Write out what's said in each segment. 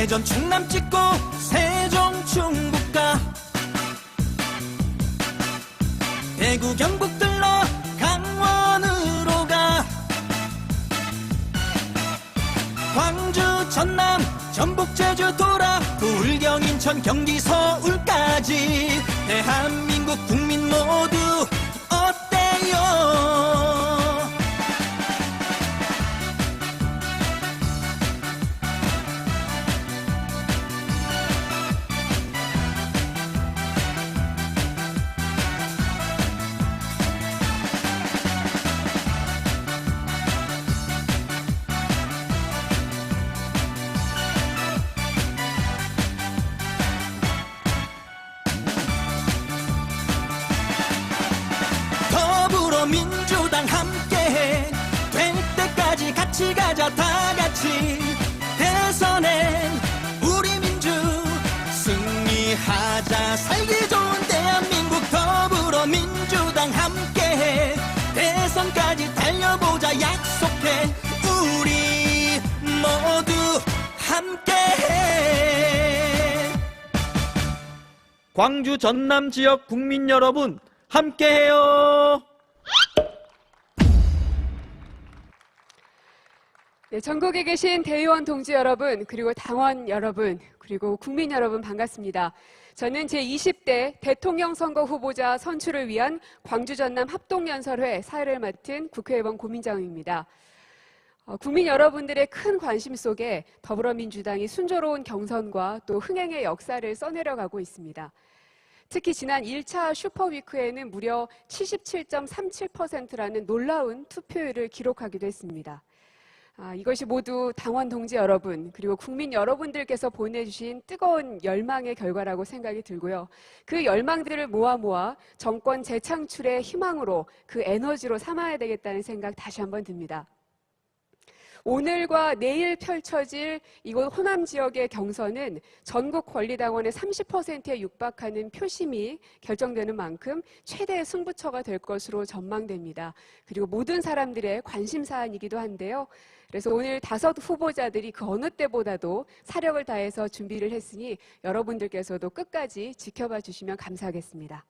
대전 충남 찍고 세종 충북가 대구 경북 들러 강원으로 가 광주 전남 전북 제주 돌아 불경 인천 경기 서울까지 대한민국 국민 모두 어때요? 민주당 함께해 될 때까지 같이 가자 다같이 대선엔 우리 민주 승리하자 살기 좋은 대한민국 더불어민주당 함께해 대선까지 달려보자 약속해 우리 모두 함께해. 광주 전남 지역 국민 여러분 함께해요. 네, 전국에 계신 대의원 동지 여러분, 그리고 당원 여러분, 그리고 국민 여러분 반갑습니다. 저는 제20대 대통령 선거 후보자 선출을 위한 광주 전남 합동연설회 사회를 맡은 국회의원 고민정입니다. 국민 여러분들의 큰 관심 속에 더불어민주당이 순조로운 경선과 또 흥행의 역사를 써내려가고 있습니다. 특히 지난 1차 슈퍼위크에는 무려 77.37%라는 놀라운 투표율을 기록하기도 했습니다. 이것이 모두 당원 동지 여러분 그리고 국민 여러분들께서 보내주신 뜨거운 열망의 결과라고 생각이 들고요. 그 열망들을 모아 정권 재창출의 희망으로 그 에너지로 삼아야 되겠다는 생각 다시 한번 듭니다. 오늘과 내일 펼쳐질 이곳 호남 지역의 경선은 전국 권리당원의 30%에 육박하는 표심이 결정되는 만큼 최대의 승부처가 될 것으로 전망됩니다. 그리고 모든 사람들의 관심사안이기도 한데요. 그래서 오늘 5 후보자들이 그 어느 때보다도 사력을 다해서 준비를 했으니 여러분들께서도 끝까지 지켜봐 주시면 감사하겠습니다.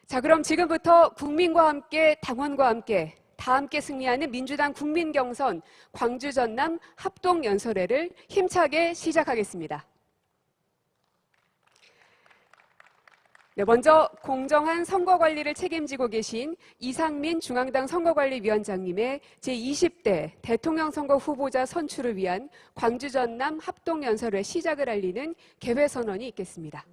자, 그럼 지금부터 국민과 함께 당원과 함께 다 함께 승리하는 민주당 국민경선 광주 전남 합동연설회를 힘차게 시작하겠습니다. 네, 먼저 공정한 선거관리를 책임지고 계신 이상민 중앙당 선거관리위원장님의 제20대 대통령 선거 후보자 선출을 위한 광주 전남 합동연설회 시작을 알리는 개회선언이 있겠습니다.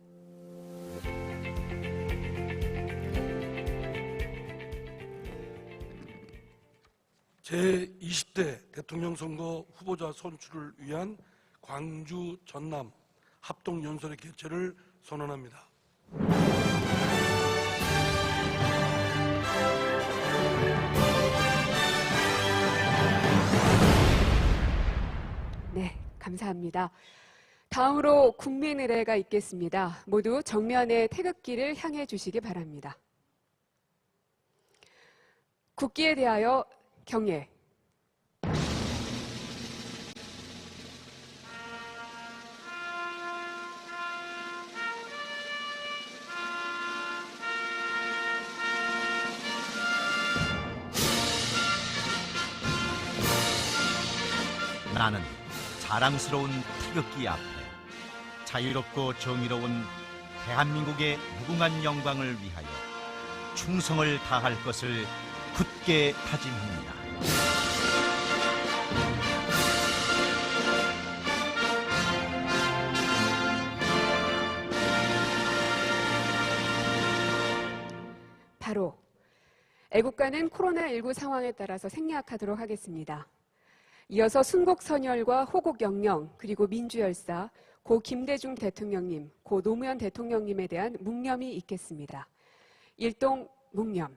제20대 대통령 선거 후보자 선출을 위한 광주 전남 합동연설회 개최를 선언합니다. 네, 감사합니다. 다음으로 국민의례가 있겠습니다. 모두 정면의 태극기를 향해 주시기 바랍니다. 국기에 대하여 경례. 나는 자랑스러운 태극기 앞에 자유롭고 정의로운 대한민국의 무궁한 영광을 위하여 충성을 다할 것을 굳게 다짐합니다. 바로 애국가는 코로나19 상황에 따라서 생략하도록 하겠습니다. 이어서 순국선열과 호국영령 그리고 민주열사, 고 김대중 대통령님, 고 노무현 대통령님에 대한 묵념이 있겠습니다. 일동 묵념.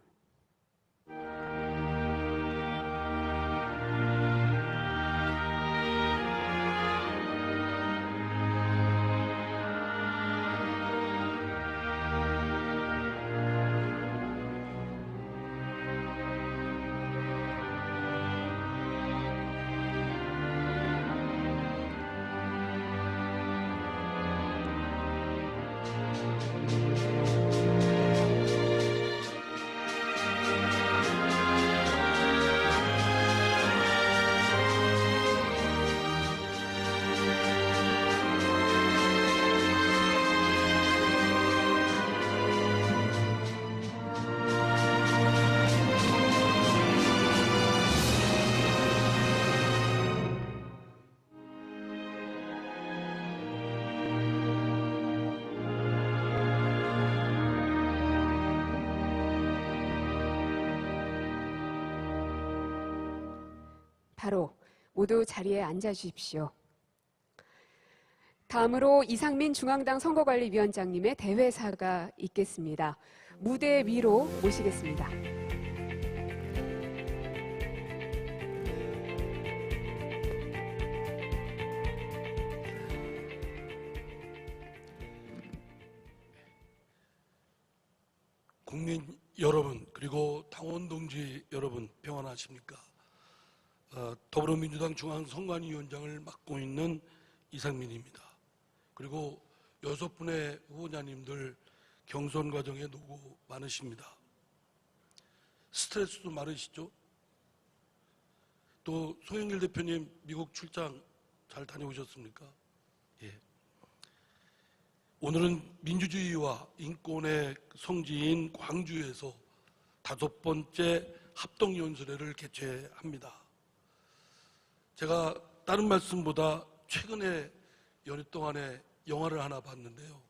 바로 모두 자리에 앉아 주십시오. 다음으로 이상민 중앙당 선거관리위원장님의 대회사가 있겠습니다. 무대 위로 모시겠습니다. 국민 여러분, 그리고 당원 동지 여러분, 평안하십니까? 더불어민주당 중앙선관위원장을 맡고 있는 이상민입니다. 그리고 6분의 후보자님들 경선 과정에 노고 많으십니다. 스트레스도 많으시죠? 또 소영길 대표님 미국 출장 잘 다녀오셨습니까? 예. 오늘은 민주주의와 인권의 성지인 광주에서 5번째 합동연설회를 개최합니다. 제가 다른 말씀보다 최근에 연휴 동안에 영화를 하나 봤는데요.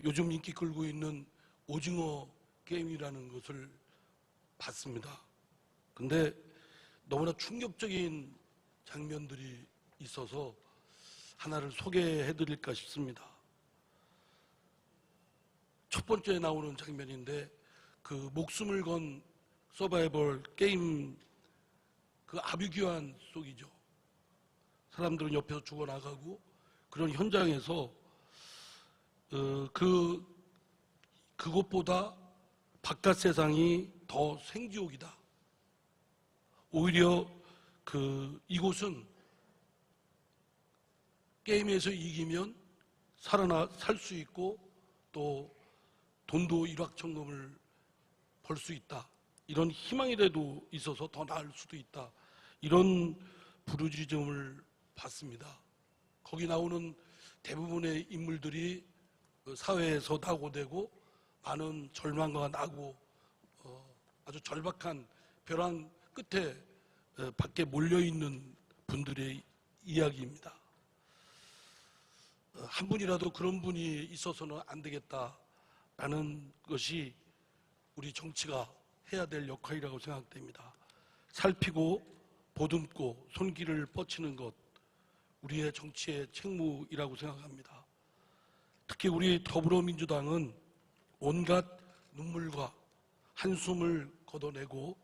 요즘 인기 끌고 있는 오징어 게임이라는 것을 봤습니다. 근데 너무나 충격적인 장면들이 있어서 하나를 소개해드릴까 싶습니다. 첫 번째 나오는 장면인데 목숨을 건 서바이벌 게임 아비규환 속이죠. 사람들은 옆에서 죽어나가고 그런 현장에서 그것보다 바깥 세상이 더 생지옥이다. 오히려 이곳은 게임에서 이기면 살 수 있고 또 돈도 일확천금을 벌 수 있다. 이런 희망이라도 있어서 더 나을 수도 있다. 이런 부르짖음을 받습니다. 거기 나오는 대부분의 인물들이 사회에서 낙오되고 많은 절망과 낙오, 아주 절박한 벼랑 끝에 밖에 몰려있는 분들의 이야기입니다. 한 분이라도 그런 분이 있어서는 안 되겠다라는 것이 우리 정치가 해야 될 역할이라고 생각됩니다. 살피고 보듬고 손길을 뻗치는 것, 우리의 정치의 책무이라고 생각합니다. 특히 우리 더불어민주당은 온갖 눈물과 한숨을 걷어내고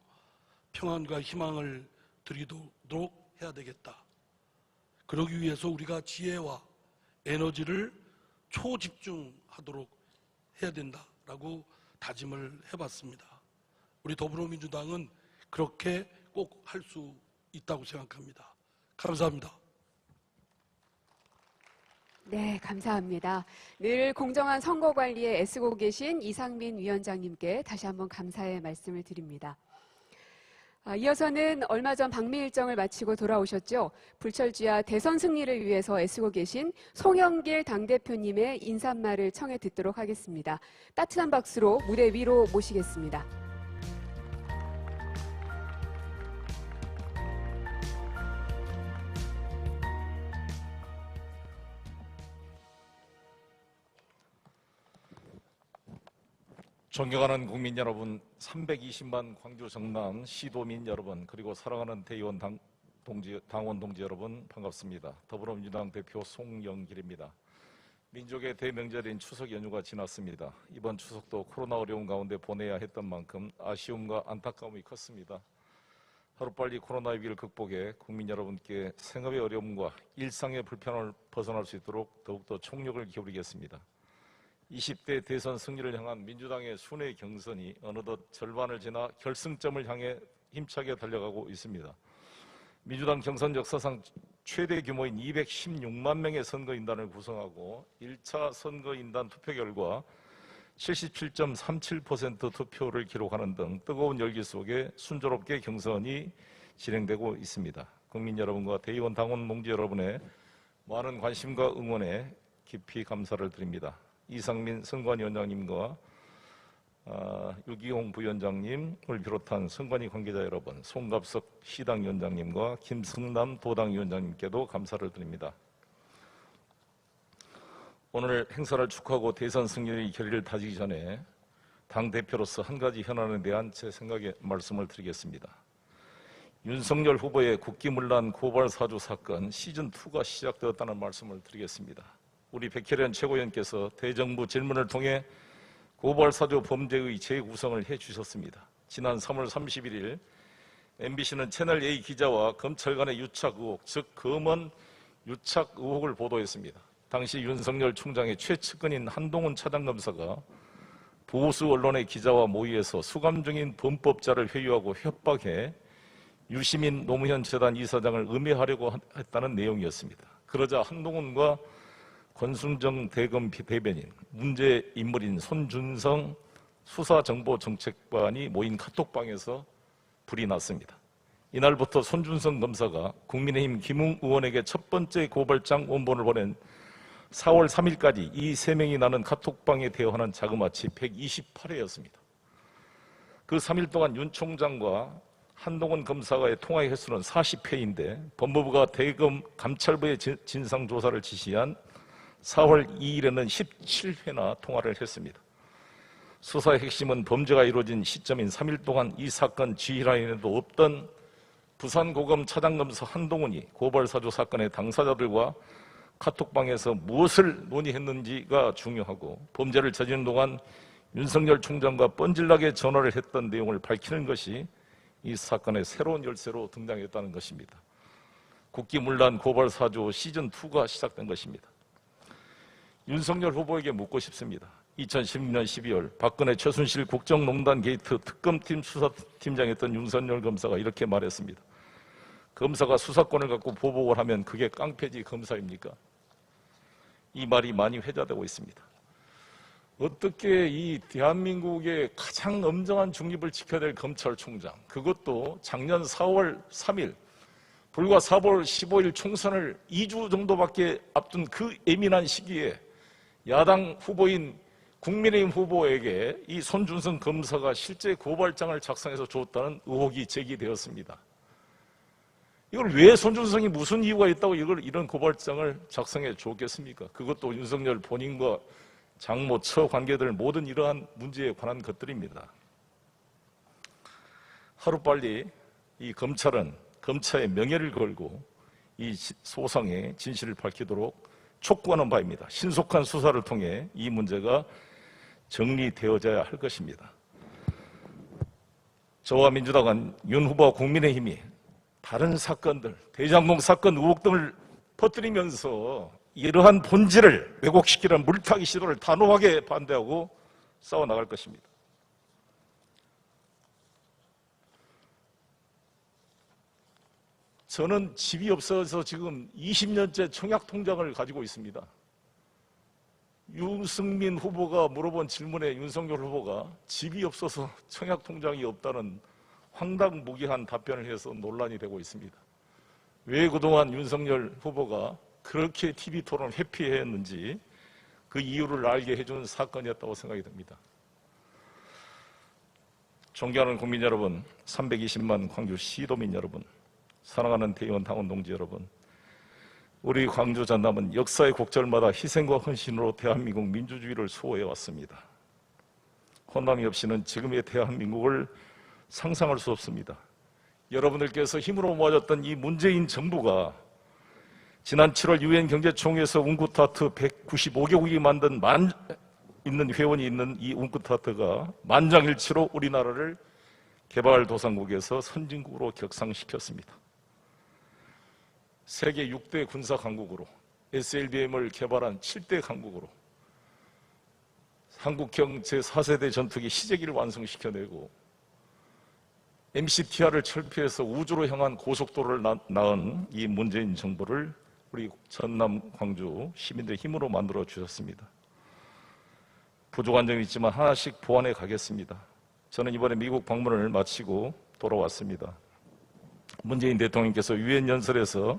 평안과 희망을 드리도록 해야 되겠다. 그러기 위해서 우리가 지혜와 에너지를 초집중하도록 해야 된다라고 다짐을 해봤습니다. 우리 더불어민주당은 그렇게 꼭 할 수 있다고 생각합니다. 감사합니다. 네, 감사합니다. 늘 공정한 선거 관리에 애쓰고 계신 이상민 위원장님께 다시 한번 감사의 말씀을 드립니다. 이어서는 얼마 전 방미 일정을 마치고 돌아오셨죠. 불철주야 대선 승리를 위해서 애쓰고 계신 송영길 당대표님의 인사말을 청해 듣도록 하겠습니다. 따뜻한 박수로 무대 위로 모시겠습니다. 존경하는 국민 여러분, 320만 광주 정남 시도민 여러분, 그리고 사랑하는 대의원 당원 동지 여러분, 반갑습니다. 더불어민주당 대표 송영길입니다. 민족의 대명절인 추석 연휴가 지났습니다. 이번 추석도 코로나 어려운 가운데 보내야 했던 만큼 아쉬움과 안타까움이 컸습니다. 하루빨리 코로나 위기를 극복해 국민 여러분께 생업의 어려움과 일상의 불편을 벗어날 수 있도록 더욱더 총력을 기울이겠습니다. 20대 대선 승리를 향한 민주당의 순회 경선이 어느덧 절반을 지나 결승점을 향해 힘차게 달려가고 있습니다. 민주당 경선 역사상 최대 규모인 216만 명의 선거인단을 구성하고 1차 선거인단 투표 결과 77.37% 투표를 기록하는 등 뜨거운 열기 속에 순조롭게 경선이 진행되고 있습니다. 국민 여러분과 대의원 당원 동지 여러분의 많은 관심과 응원에 깊이 감사를 드립니다. 이상민 선관위원장님과 유기홍 부위원장님을 비롯한 선관위 관계자 여러분, 송갑석 시당위원장님과 김승남 도당위원장님께도 감사를 드립니다. 오늘 행사를 축하하고 대선 승리의 결의를 다지기 전에 당대표로서 한 가지 현안에 대한 제 생각의 말씀을 드리겠습니다. 윤석열 후보의 국기문란 고발 사주 사건 시즌2가 시작되었다는 말씀을 드리겠습니다. 우리 백혜련 최고위원께서 대정부 질문을 통해 고발사주 범죄의 재구성을 해주셨습니다. 지난 3월 31일 MBC는 채널A 기자와 검찰 간의 유착 의혹, 즉 검언 유착 의혹을 보도했습니다. 당시 윤석열 총장의 최측근인 한동훈 차장검사가 보수 언론의 기자와 모의해서 수감 중인 범법자를 회유하고 협박해 유시민 노무현 재단 이사장을 음해하려고 했다는 내용이었습니다. 그러자 한동훈과 권순정 대검 대변인, 문제 인물인 손준성 수사정보정책관이 모인 카톡방에서 불이 났습니다. 이날부터 손준성 검사가 국민의힘 김웅 의원에게 첫 번째 고발장 원본을 보낸 4월 3일까지 이 3명이 나눈 카톡방에 대화하는 자그마치 128회였습니다. 그 3일 동안 윤 총장과 한동훈 검사와의 통화의 횟수는 40회인데 법무부가 대검 감찰부의 진상조사를 지시한 4월 2일에는 17회나 통화를 했습니다. 수사의 핵심은 범죄가 이루어진 시점인 3일 동안 이 사건 지휘라인에도 없던 부산고검 차장검사 한동훈이 고발사주 사건의 당사자들과 카톡방에서 무엇을 논의했는지가 중요하고 범죄를 저지른 동안 윤석열 총장과 뻔질나게 전화를 했던 내용을 밝히는 것이 이 사건의 새로운 열쇠로 등장했다는 것입니다. 국기문란 고발사주 시즌2가 시작된 것입니다. 윤석열 후보에게 묻고 싶습니다. 2016년 12월 박근혜 최순실 국정농단 게이트 특검팀 수사팀장이었던 윤석열 검사가 이렇게 말했습니다. 검사가 수사권을 갖고 보복을 하면 그게 깡패지 검사입니까? 이 말이 많이 회자되고 있습니다. 어떻게 이 대한민국의 가장 엄정한 중립을 지켜야 될 검찰총장, 그것도 작년 4월 3일 불과 4월 15일 총선을 2주 정도밖에 앞둔 그 예민한 시기에 야당 후보인 국민의힘 후보에게 이 손준성 검사가 실제 고발장을 작성해서 줬다는 의혹이 제기되었습니다. 이걸 왜 손준성이 무슨 이유가 있다고 이런 고발장을 작성해 줬겠습니까? 그것도 윤석열 본인과 장모, 처 관계들 모든 이러한 문제에 관한 것들입니다. 하루빨리 이 검찰은 검찰의 명예를 걸고 이 소상의 진실을 밝히도록 촉구하는 바입니다. 신속한 수사를 통해 이 문제가 정리되어져야 할 것입니다. 저와 민주당은 윤 후보와 국민의힘이 다른 사건들, 대장동 사건 의혹 등을 퍼뜨리면서 이러한 본질을 왜곡시키는 물타기 시도를 단호하게 반대하고 싸워나갈 것입니다. 저는 집이 없어서 지금 20년째 청약통장을 가지고 있습니다. 유승민 후보가 물어본 질문에 윤석열 후보가 집이 없어서 청약통장이 없다는 황당무계한 답변을 해서 논란이 되고 있습니다. 왜 그동안 윤석열 후보가 그렇게 TV토론을 회피했는지 그 이유를 알게 해준 사건이었다고 생각이 듭니다. 존경하는 국민 여러분, 320만 광주 시도민 여러분, 사랑하는 대의원 당원 동지 여러분, 우리 광주 전남은 역사의 곡절마다 희생과 헌신으로 대한민국 민주주의를 수호해 왔습니다. 호남이 없이는 지금의 대한민국을 상상할 수 없습니다. 여러분들께서 힘으로 모아졌던 이 문재인 정부가 지난 7월 유엔 경제총회에서 웅크타트 195개국이 만든 있는 회원이 있는 이 웅크타트가 만장일치로 우리나라를 개발도상국에서 선진국으로 격상시켰습니다. 세계 6대 군사 강국으로 SLBM을 개발한 7대 강국으로 한국형 제4세대 전투기 시제기를 완성시켜내고 MCTR을 철폐해서 우주로 향한 고속도로를 낳은 이 문재인 정부를 우리 전남 광주 시민들의 힘으로 만들어 주셨습니다. 부족한 점이 있지만 하나씩 보완해 가겠습니다. 저는 이번에 미국 방문을 마치고 돌아왔습니다. 문재인 대통령께서 유엔 연설에서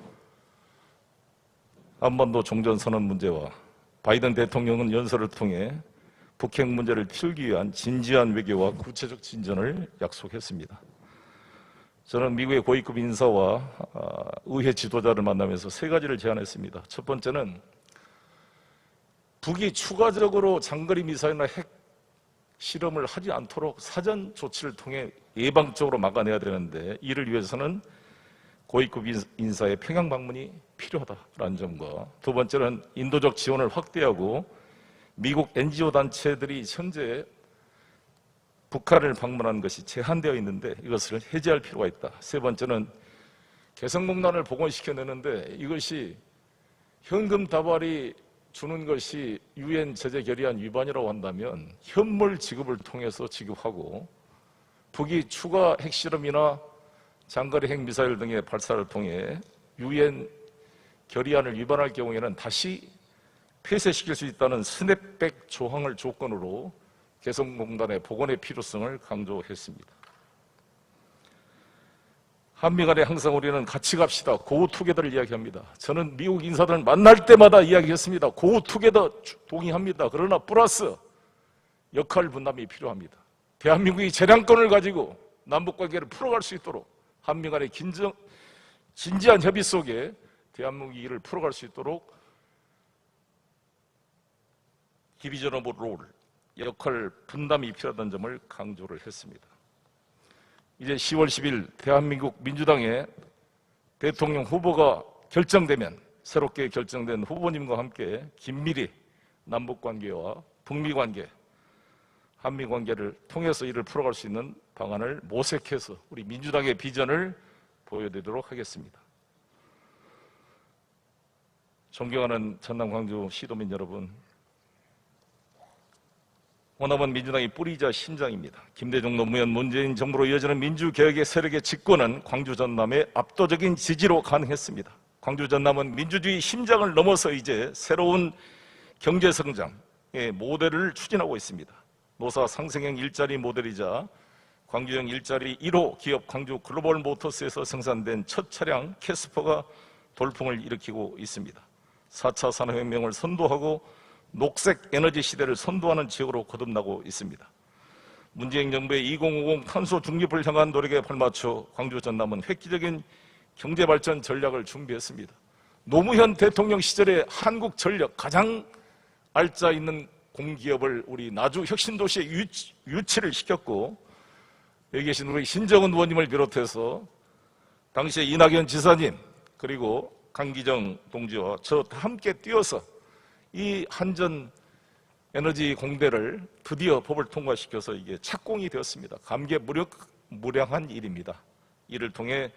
한반도 종전선언 문제와 바이든 대통령은 연설을 통해 북핵 문제를 풀기 위한 진지한 외교와 구체적 진전을 약속했습니다. 저는 미국의 고위급 인사와 의회 지도자를 만나면서 세 가지를 제안했습니다. 첫 번째는 북이 추가적으로 장거리 미사일이나 핵 실험을 하지 않도록 사전 조치를 통해 예방적으로 막아내야 되는데 이를 위해서는 고위급 인사의 평양 방문이 필요하다라는 점과 두 번째는 인도적 지원을 확대하고 미국 NGO 단체들이 현재 북한을 방문하는 것이 제한되어 있는데 이것을 해제할 필요가 있다. 세 번째는 개성공단을 복원시켜내는데 이것이 현금 다발이 주는 것이 유엔 제재 결의안 위반이라고 한다면 현물 지급을 통해서 지급하고 북이 추가 핵실험이나 장거리 핵미사일 등의 발사를 통해 유엔 결의안을 위반할 경우에는 다시 폐쇄시킬 수 있다는 스냅백 조항을 조건으로 개성공단의 복원의 필요성을 강조했습니다. 한미 간에 항상 우리는 같이 갑시다. 고투게더를 이야기합니다. 저는 미국 인사들 만날 때마다 이야기했습니다. 고투게더 동의합니다. 그러나 플러스 역할 분담이 필요합니다. 대한민국이 재량권을 가지고 남북관계를 풀어갈 수 있도록 한미 간의 진지한 협의 속에 대한민국이 이를 풀어갈 수 있도록 디비전 오브 롤, 역할 분담이 필요하다는 점을 강조를 했습니다. 이제 10월 10일 대한민국 민주당의 대통령 후보가 결정되면 새롭게 결정된 후보님과 함께 긴밀히 남북관계와 북미관계, 한미관계를 통해서 이를 풀어갈 수 있는 방안을 모색해서 우리 민주당의 비전을 보여드리도록 하겠습니다. 존경하는 전남 광주 시도민 여러분, 호남은 민주당의 뿌리이자 심장입니다. 김대중 노무현 문재인 정부로 이어지는 민주개혁의 세력의 집권은 광주 전남의 압도적인 지지로 가능했습니다. 광주 전남은 민주주의 심장을 넘어서 이제 새로운 경제성장의 모델을 추진하고 있습니다. 노사 상생형 일자리 모델이자 광주형 일자리 1호 기업 광주 글로벌 모터스에서 생산된 첫 차량 캐스퍼가 돌풍을 일으키고 있습니다. 4차 산업혁명을 선도하고 녹색 에너지 시대를 선도하는 지역으로 거듭나고 있습니다. 문재인 정부의 2050 탄소 중립을 향한 노력에 발맞춰 광주 전남은 획기적인 경제발전 전략을 준비했습니다. 노무현 대통령 시절에 한국전력 가장 알짜 있는 공기업을 우리 나주 혁신도시에 유치를 시켰고 여기 계신 우리 신정은 의원님을 비롯해서 당시에 이낙연 지사님 그리고 강기정 동지와 저 다 함께 뛰어서 이 한전 에너지 공대를 드디어 법을 통과시켜서 이게 착공이 되었습니다. 감개무량한 일입니다. 이를 통해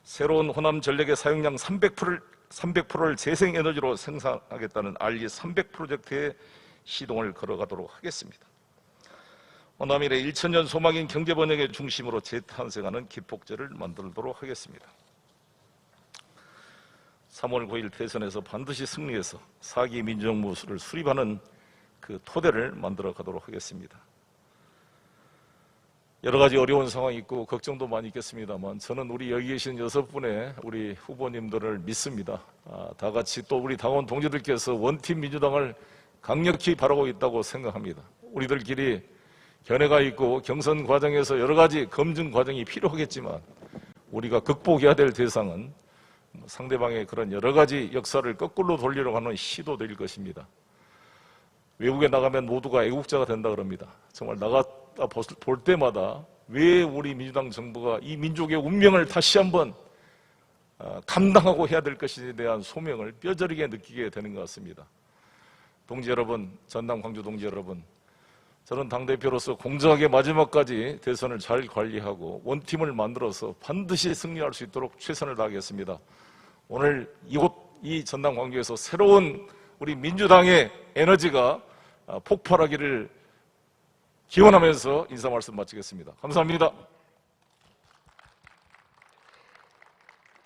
새로운 호남 전력의 사용량 300%를 재생에너지로 생산하겠다는 RE 300 프로젝트의 시동을 걸어가도록 하겠습니다. 호남일의 1000년 소망인 경제번영의 중심으로 재탄생하는 기폭제를 만들도록 하겠습니다. 3월 9일 대선에서 반드시 승리해서 4기 민주정부를 수립하는 그 토대를 만들어 가도록 하겠습니다. 여러 가지 어려운 상황이 있고 걱정도 많이 있겠습니다만 저는 우리 여기 계신 6분의 우리 후보님들을 믿습니다. 다 같이 또 우리 당원 동지들께서 원팀 민주당을 강력히 바라고 있다고 생각합니다. 우리들끼리 견해가 있고 경선 과정에서 여러 가지 검증 과정이 필요하겠지만 우리가 극복해야 될 대상은 상대방의 그런 여러 가지 역사를 거꾸로 돌리려고 하는 시도들일 것입니다. 외국에 나가면 모두가 애국자가 된다 그럽니다. 정말 나갔다 볼 때마다 왜 우리 민주당 정부가 이 민족의 운명을 다시 한번 감당하고 해야 될 것에 대한 소명을 뼈저리게 느끼게 되는 것 같습니다. 동지 여러분, 전남 광주 동지 여러분, 저는 당대표로서 공정하게 마지막까지 대선을 잘 관리하고 원팀을 만들어서 반드시 승리할 수 있도록 최선을 다하겠습니다. 오늘 이 전남 광주에서 새로운 우리 민주당의 에너지가 폭발하기를 기원하면서 인사 말씀 마치겠습니다. 감사합니다.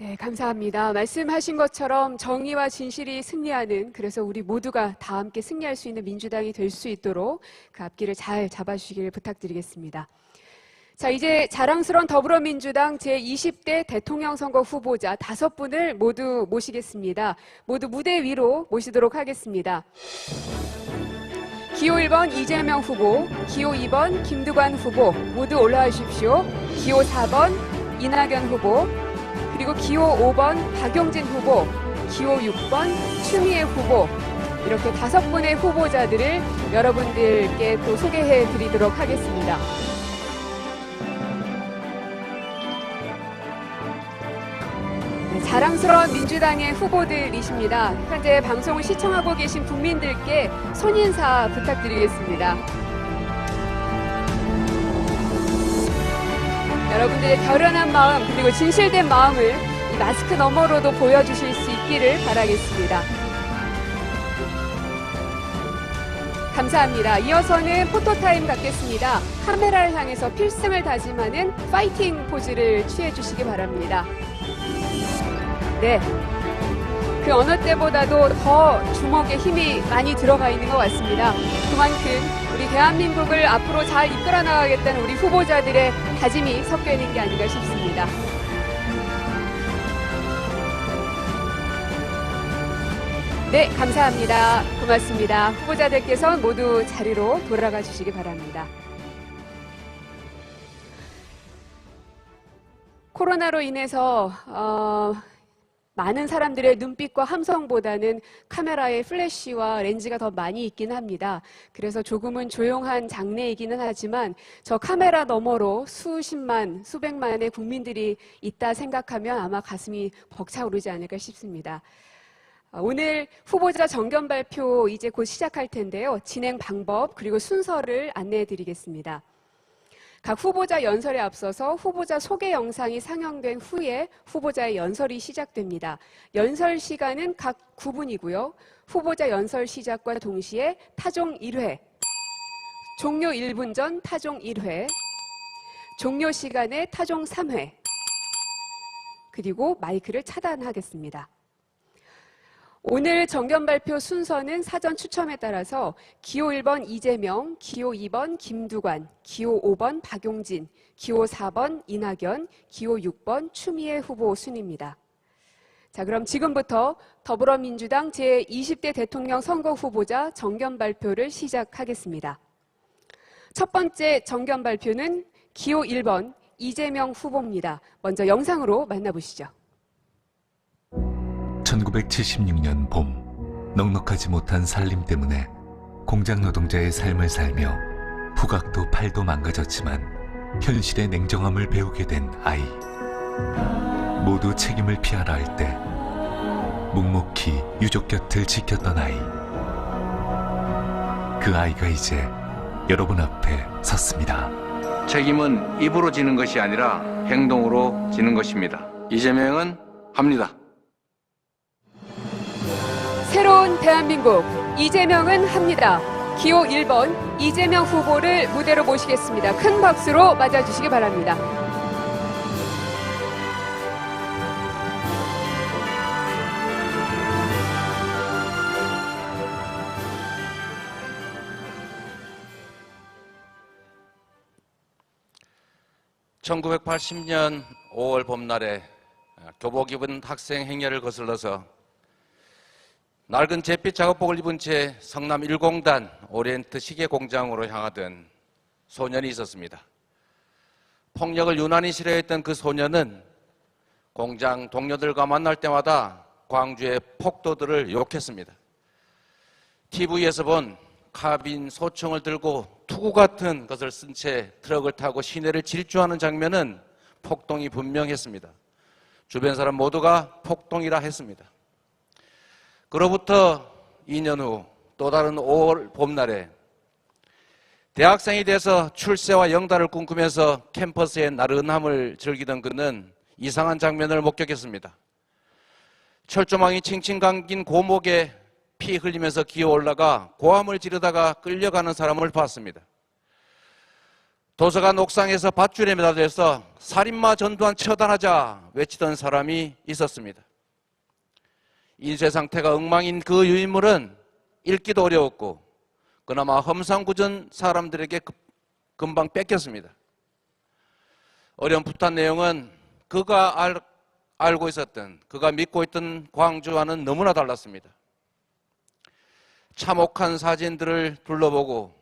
네, 감사합니다. 말씀하신 것처럼 정의와 진실이 승리하는, 그래서 우리 모두가 다 함께 승리할 수 있는 민주당이 될 수 있도록 그 앞길을 잘 잡아주시길 부탁드리겠습니다. 자, 이제 자랑스러운 더불어민주당 제20대 대통령 선거 후보자 5분을 모두 모시겠습니다. 모두 무대 위로 모시도록 하겠습니다. 기호 1번 이재명 후보, 기호 2번 김두관 후보 모두 올라와 주십시오. 기호 4번 이낙연 후보, 그리고 기호 5번 박용진 후보, 기호 6번 추미애 후보, 이렇게 5분의 후보자들을 여러분들께 또 소개해 드리도록 하겠습니다. 네, 자랑스러운 민주당의 후보들이십니다. 현재 방송을 시청하고 계신 국민들께 손인사 부탁드리겠습니다. 여러분들의 결연한 마음 그리고 진실된 마음을 이 마스크 너머로도 보여주실 수 있기를 바라겠습니다. 감사합니다. 이어서는 포토타임 갖겠습니다. 카메라를 향해서 필승을 다짐하는 파이팅 포즈를 취해주시기 바랍니다. 네, 그 어느 때보다도 더 주먹에 힘이 많이 들어가 있는 것 같습니다. 그만큼 우리 대한민국을 앞으로 잘 이끌어 나가겠다는 우리 후보자들의 다짐이 섞여 있는 게 아닌가 싶습니다. 네, 감사합니다. 고맙습니다. 후보자들께서는 모두 자리로 돌아가 주시기 바랍니다. 코로나로 인해서 많은 사람들의 눈빛과 함성보다는 카메라의 플래시와 렌즈가 더 많이 있긴 합니다. 그래서 조금은 조용한 장내이기는 하지만 저 카메라 너머로 수십만, 수백만의 국민들이 있다 생각하면 아마 가슴이 벅차오르지 않을까 싶습니다. 오늘 후보자 정견 발표 이제 곧 시작할 텐데요. 진행 방법 그리고 순서를 안내해 드리겠습니다. 각 후보자 연설에 앞서서 후보자 소개 영상이 상영된 후에 후보자의 연설이 시작됩니다. 연설 시간은 각 9분이고요. 후보자 연설 시작과 동시에 타종 1회, 종료 1분 전 타종 1회, 종료 시간에 타종 3회, 그리고 마이크를 차단하겠습니다. 오늘 정견 발표 순서는 사전 추첨에 따라서 기호 1번 이재명, 기호 2번 김두관, 기호 5번 박용진, 기호 4번 이낙연, 기호 6번 추미애 후보 순입니다. 자, 그럼 지금부터 더불어민주당 제20대 대통령 선거 후보자 정견 발표를 시작하겠습니다. 첫 번째 정견 발표는 기호 1번 이재명 후보입니다. 먼저 영상으로 만나보시죠. 1976년 봄, 넉넉하지 못한 살림 때문에 공장 노동자의 삶을 살며 후각도 팔도 망가졌지만 현실의 냉정함을 배우게 된 아이. 모두 책임을 피하라 할 때 묵묵히 유족 곁을 지켰던 아이. 그 아이가 이제 여러분 앞에 섰습니다. 책임은 입으로 지는 것이 아니라 행동으로 지는 것입니다. 이재명은 합니다. 새로운 대한민국 이재명은 합니다. 기호 1번 이재명 후보를 무대로 모시겠습니다. 큰 박수로 맞아주시기 바랍니다. (1980년 5월) 봄날에 교복 입은 학생 행렬을 거슬러서 낡은 잿빛 작업복을 입은 채 성남 1공단 오리엔트 시계 공장으로 향하던 소년이 있었습니다. 폭력을 유난히 싫어했던 그 소년은 공장 동료들과 만날 때마다 광주의 폭도들을 욕했습니다. TV에서 본 카빈 소총을 들고 투구 같은 것을 쓴 채 트럭을 타고 시내를 질주하는 장면은 폭동이 분명했습니다. 주변 사람 모두가 폭동이라 했습니다. 그로부터 2년 후 또 다른 5월 봄날에 대학생이 돼서 출세와 영달을 꿈꾸면서 캠퍼스의 나른함을 즐기던 그는 이상한 장면을 목격했습니다. 철조망이 칭칭 감긴 고목에 피 흘리면서 기어 올라가 고함을 지르다가 끌려가는 사람을 봤습니다. 도서관 옥상에서 밧줄에 매달려서 살인마 전두환 처단하자 외치던 사람이 있었습니다. 인쇄 상태가 엉망인 그 유인물은 읽기도 어려웠고 그나마 험상궂은 사람들에게 금방 뺏겼습니다. 어렴풋한 내용은 그가 알고 있었던, 그가 믿고 있던 광주와는 너무나 달랐습니다. 참혹한 사진들을 둘러보고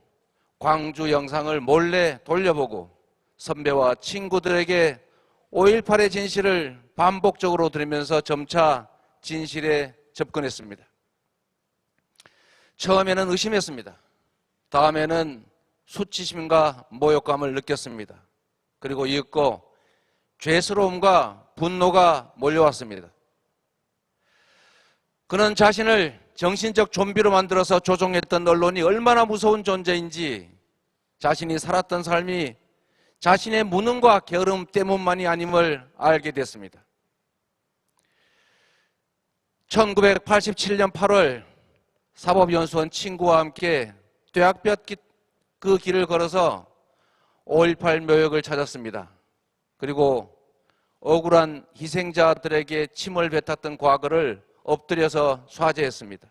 광주 영상을 몰래 돌려보고 선배와 친구들에게 5.18의 진실을 반복적으로 들으면서 점차 진실에 접근했습니다. 처음에는 의심했습니다. 다음에는 수치심과 모욕감을 느꼈습니다. 그리고 이윽고 죄스러움과 분노가 몰려왔습니다. 그는 자신을 정신적 좀비로 만들어서 조종했던 언론이 얼마나 무서운 존재인지, 자신이 살았던 삶이 자신의 무능과 게으름 때문만이 아님을 알게 됐습니다. 1987년 8월 사법연수원 친구와 함께 뙤약볕 그 길을 걸어서 5.18 묘역을 찾았습니다. 그리고 억울한 희생자들에게 침을 뱉었던 과거를 엎드려서 쏴제했습니다.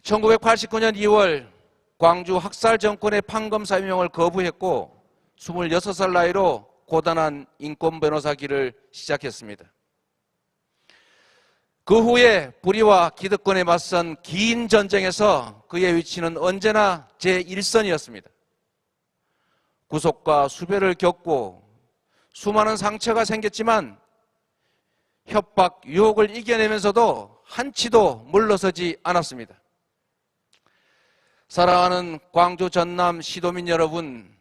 1989년 2월 광주 학살 정권의 판검사명을 거부했고 26살 나이로 고단한 인권 변호사 길을 시작했습니다. 그 후에 불의와 기득권에 맞선 긴 전쟁에서 그의 위치는 언제나 제1선이었습니다. 구속과 수배를 겪고 수많은 상처가 생겼지만 협박, 유혹을 이겨내면서도 한치도 물러서지 않았습니다. 사랑하는 광주 전남 시도민 여러분,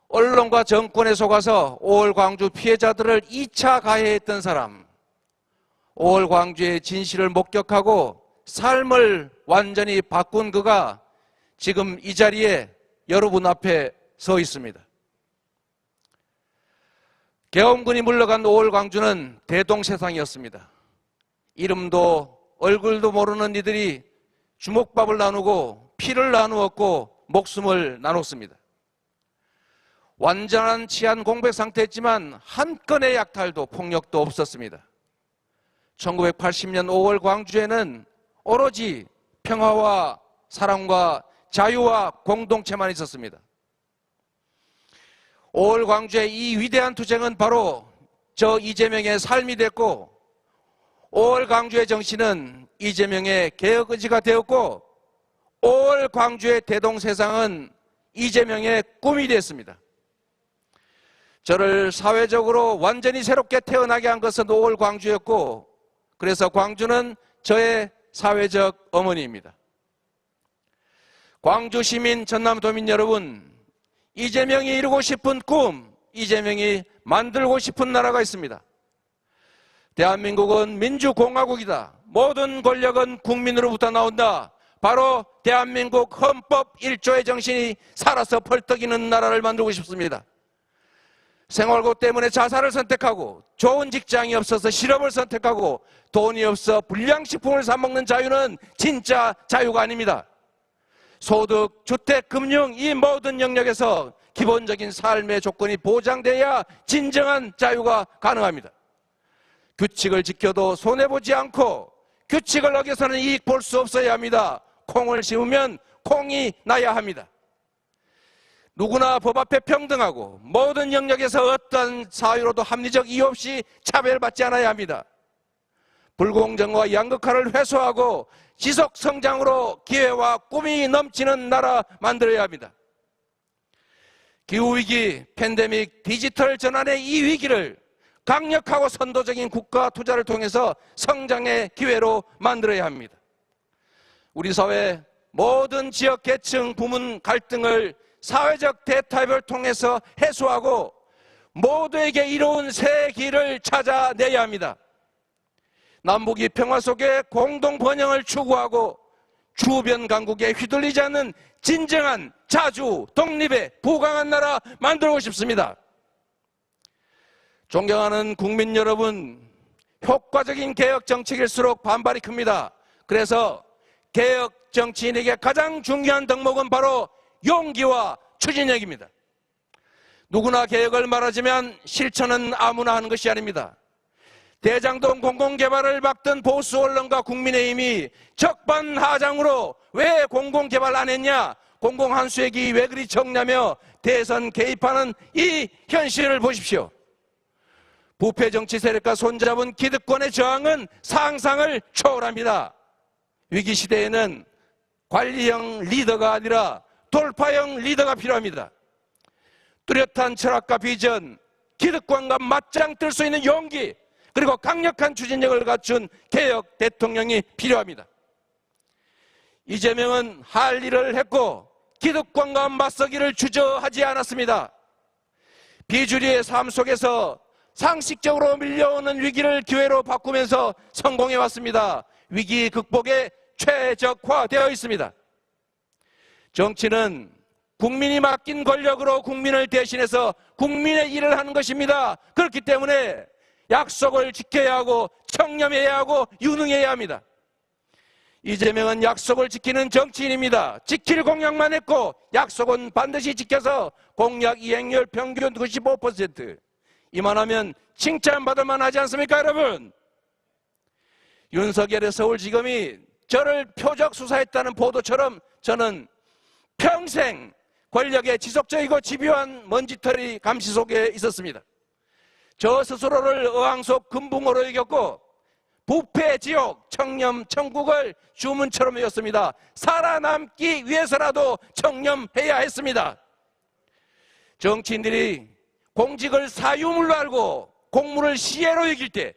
언론과 정권에 속아서 5월 광주 피해자들을 2차 가해했던 사람, 5월 광주의 진실을 목격하고 삶을 완전히 바꾼 그가 지금 이 자리에 여러분 앞에 서 있습니다. 계엄군이 물러간 5월 광주는 대동세상이었습니다. 이름도 얼굴도 모르는 이들이 주먹밥을 나누고 피를 나누었고 목숨을 나눴습니다. 완전한 치안 공백 상태였지만 한 건의 약탈도 폭력도 없었습니다. 1980년 5월 광주에는 오로지 평화와 사랑과 자유와 공동체만 있었습니다. 5월 광주의 이 위대한 투쟁은 바로 저 이재명의 삶이 됐고 5월 광주의 정신은 이재명의 개혁 의지가 되었고 5월 광주의 대동세상은 이재명의 꿈이 됐습니다. 저를 사회적으로 완전히 새롭게 태어나게 한 것은 5월 광주였고 그래서 광주는 저의 사회적 어머니입니다. 광주 시민, 전남도민 여러분, 이재명이 이루고 싶은 꿈, 이재명이 만들고 싶은 나라가 있습니다. 대한민국은 민주공화국이다. 모든 권력은 국민으로부터 나온다. 바로 대한민국 헌법 1조의 정신이 살아서 펄떡이는 나라를 만들고 싶습니다. 생활고 때문에 자살을 선택하고 좋은 직장이 없어서 실업을 선택하고 돈이 없어 불량식품을 사 먹는 자유는 진짜 자유가 아닙니다. 소득, 주택, 금융 이 모든 영역에서 기본적인 삶의 조건이 보장돼야 진정한 자유가 가능합니다. 규칙을 지켜도 손해보지 않고 규칙을 어겨서는 이익 볼 수 없어야 합니다. 콩을 심으면 콩이 나야 합니다. 누구나 법 앞에 평등하고 모든 영역에서 어떤 사유로도 합리적 이유 없이 차별받지 않아야 합니다. 불공정과 양극화를 해소하고 지속 성장으로 기회와 꿈이 넘치는 나라 만들어야 합니다. 기후위기, 팬데믹, 디지털 전환의 이 위기를 강력하고 선도적인 국가 투자를 통해서 성장의 기회로 만들어야 합니다. 우리 사회 모든 지역, 계층, 부문 갈등을 사회적 대타협을 통해서 해소하고 모두에게 이로운 새 길을 찾아내야 합니다. 남북이 평화 속에 공동 번영을 추구하고 주변 강국에 휘둘리지 않는 진정한 자주, 독립의 부강한 나라 만들고 싶습니다. 존경하는 국민 여러분, 효과적인 개혁 정책일수록 반발이 큽니다. 그래서 개혁 정치인에게 가장 중요한 덕목은 바로 용기와 추진력입니다. 누구나 개혁을 말하자면 실천은 아무나 하는 것이 아닙니다. 대장동 공공개발을 막던 보수 언론과 국민의힘이 적반하장으로 왜 공공개발 안 했냐, 공공한수액이 왜 그리 적냐며 대선 개입하는 이 현실을 보십시오. 부패 정치 세력과 손잡은 기득권의 저항은 상상을 초월합니다. 위기 시대에는 관리형 리더가 아니라 돌파형 리더가 필요합니다. 뚜렷한 철학과 비전, 기득권과 맞짱 뜰 수 있는 용기, 그리고 강력한 추진력을 갖춘 개혁 대통령이 필요합니다. 이재명은 할 일을 했고 기득권과 맞서기를 주저하지 않았습니다. 비주류의 삶 속에서 상식적으로 밀려오는 위기를 기회로 바꾸면서 성공해왔습니다. 위기 극복에 최적화되어 있습니다. 정치는 국민이 맡긴 권력으로 국민을 대신해서 국민의 일을 하는 것입니다. 그렇기 때문에 약속을 지켜야 하고 청렴해야 하고 유능해야 합니다. 이재명은 약속을 지키는 정치인입니다. 지킬 공약만 했고 약속은 반드시 지켜서 공약 이행률 평균 95%. 이만하면 칭찬받을 만하지 않습니까, 여러분? 윤석열의 서울지검이 저를 표적 수사했다는 보도처럼 저는 평생 권력의 지속적이고 집요한 먼지털이 감시 속에 있었습니다. 저 스스로를 어항 속 금붕어로 여겼고 부패 지옥 청렴 천국을 주문처럼 외웠습니다. 살아남기 위해서라도 청렴해야 했습니다. 정치인들이 공직을 사유물로 알고 공무를 시혜로 여길 때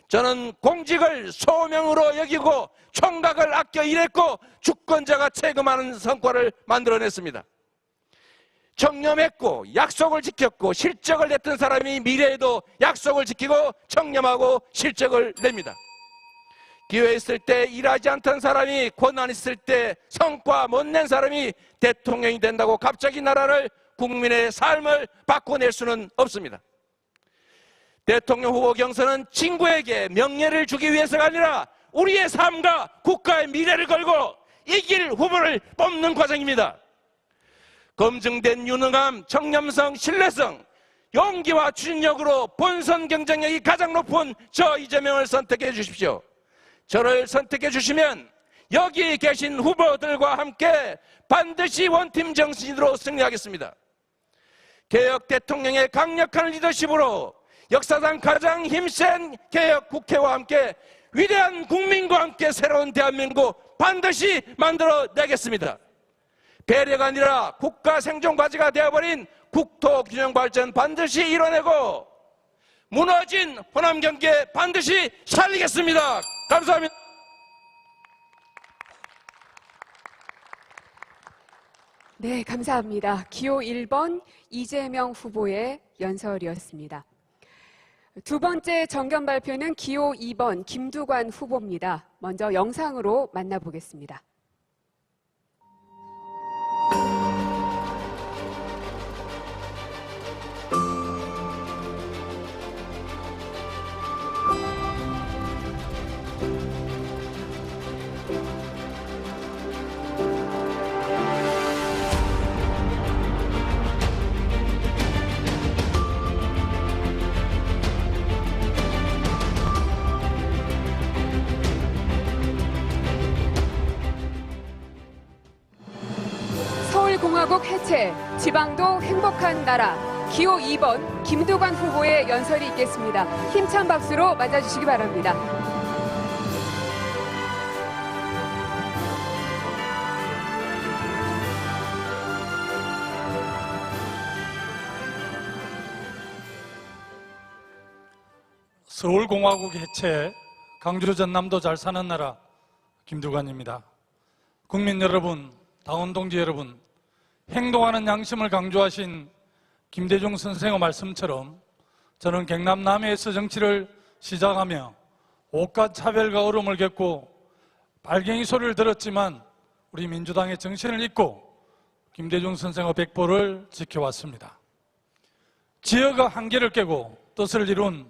저는 공직을 소명으로 여기고 총각을 아껴 일했고 주권자가 체금하는 성과를 만들어냈습니다. 청렴했고 약속을 지켰고 실적을 냈던 사람이 미래에도 약속을 지키고 청렴하고 실적을 냅니다. 기회 있을 때 일하지 않던 사람이 권한 있을 때 성과 못 낸 사람이 대통령이 된다고 갑자기 나라를 국민의 삶을 바꿔낼 수는 없습니다. 대통령 후보 경선은 친구에게 명예를 주기 위해서가 아니라 우리의 삶과 국가의 미래를 걸고 이길 후보를 뽑는 과정입니다. 검증된 유능함, 청렴성, 신뢰성, 용기와 추진력으로 본선 경쟁력이 가장 높은 저 이재명을 선택해 주십시오. 저를 선택해 주시면 여기 계신 후보들과 함께 반드시 원팀 정신으로 승리하겠습니다. 개혁 대통령의 강력한 리더십으로 역사상 가장 힘센 개혁 국회와 함께 위대한 국민과 함께 새로운 대한민국 반드시 만들어내겠습니다. 배려가 아니라 국가 생존과제가 되어버린 국토균형 발전 반드시 이뤄내고 무너진 호남 경계 반드시 살리겠습니다. 감사합니다. 네, 감사합니다. 기호 1번 이재명 후보의 연설이었습니다. 두 번째 정견 발표는 기호 2번 김두관 후보입니다. 먼저 영상으로 만나보겠습니다. 서울공화국 해체, 지방도 행복한 나라, 기호 2번 김두관 후보의 연설이 있겠습니다. 힘찬 박수로 맞아주시기 바랍니다. 서울공화국 해체, 강주 전남도 잘 사는 나라 김두관입니다. 국민 여러분, 당원 동지 여러분, 행동하는 양심을 강조하신 김대중 선생의 말씀처럼 저는 경남 남해에서 정치를 시작하며 옷과 차별과 어려움을 겪고 발갱이 소리를 들었지만 우리 민주당의 정신을 잊고 김대중 선생의 백보를 지켜왔습니다. 지혜가 한계를 깨고 뜻을 이룬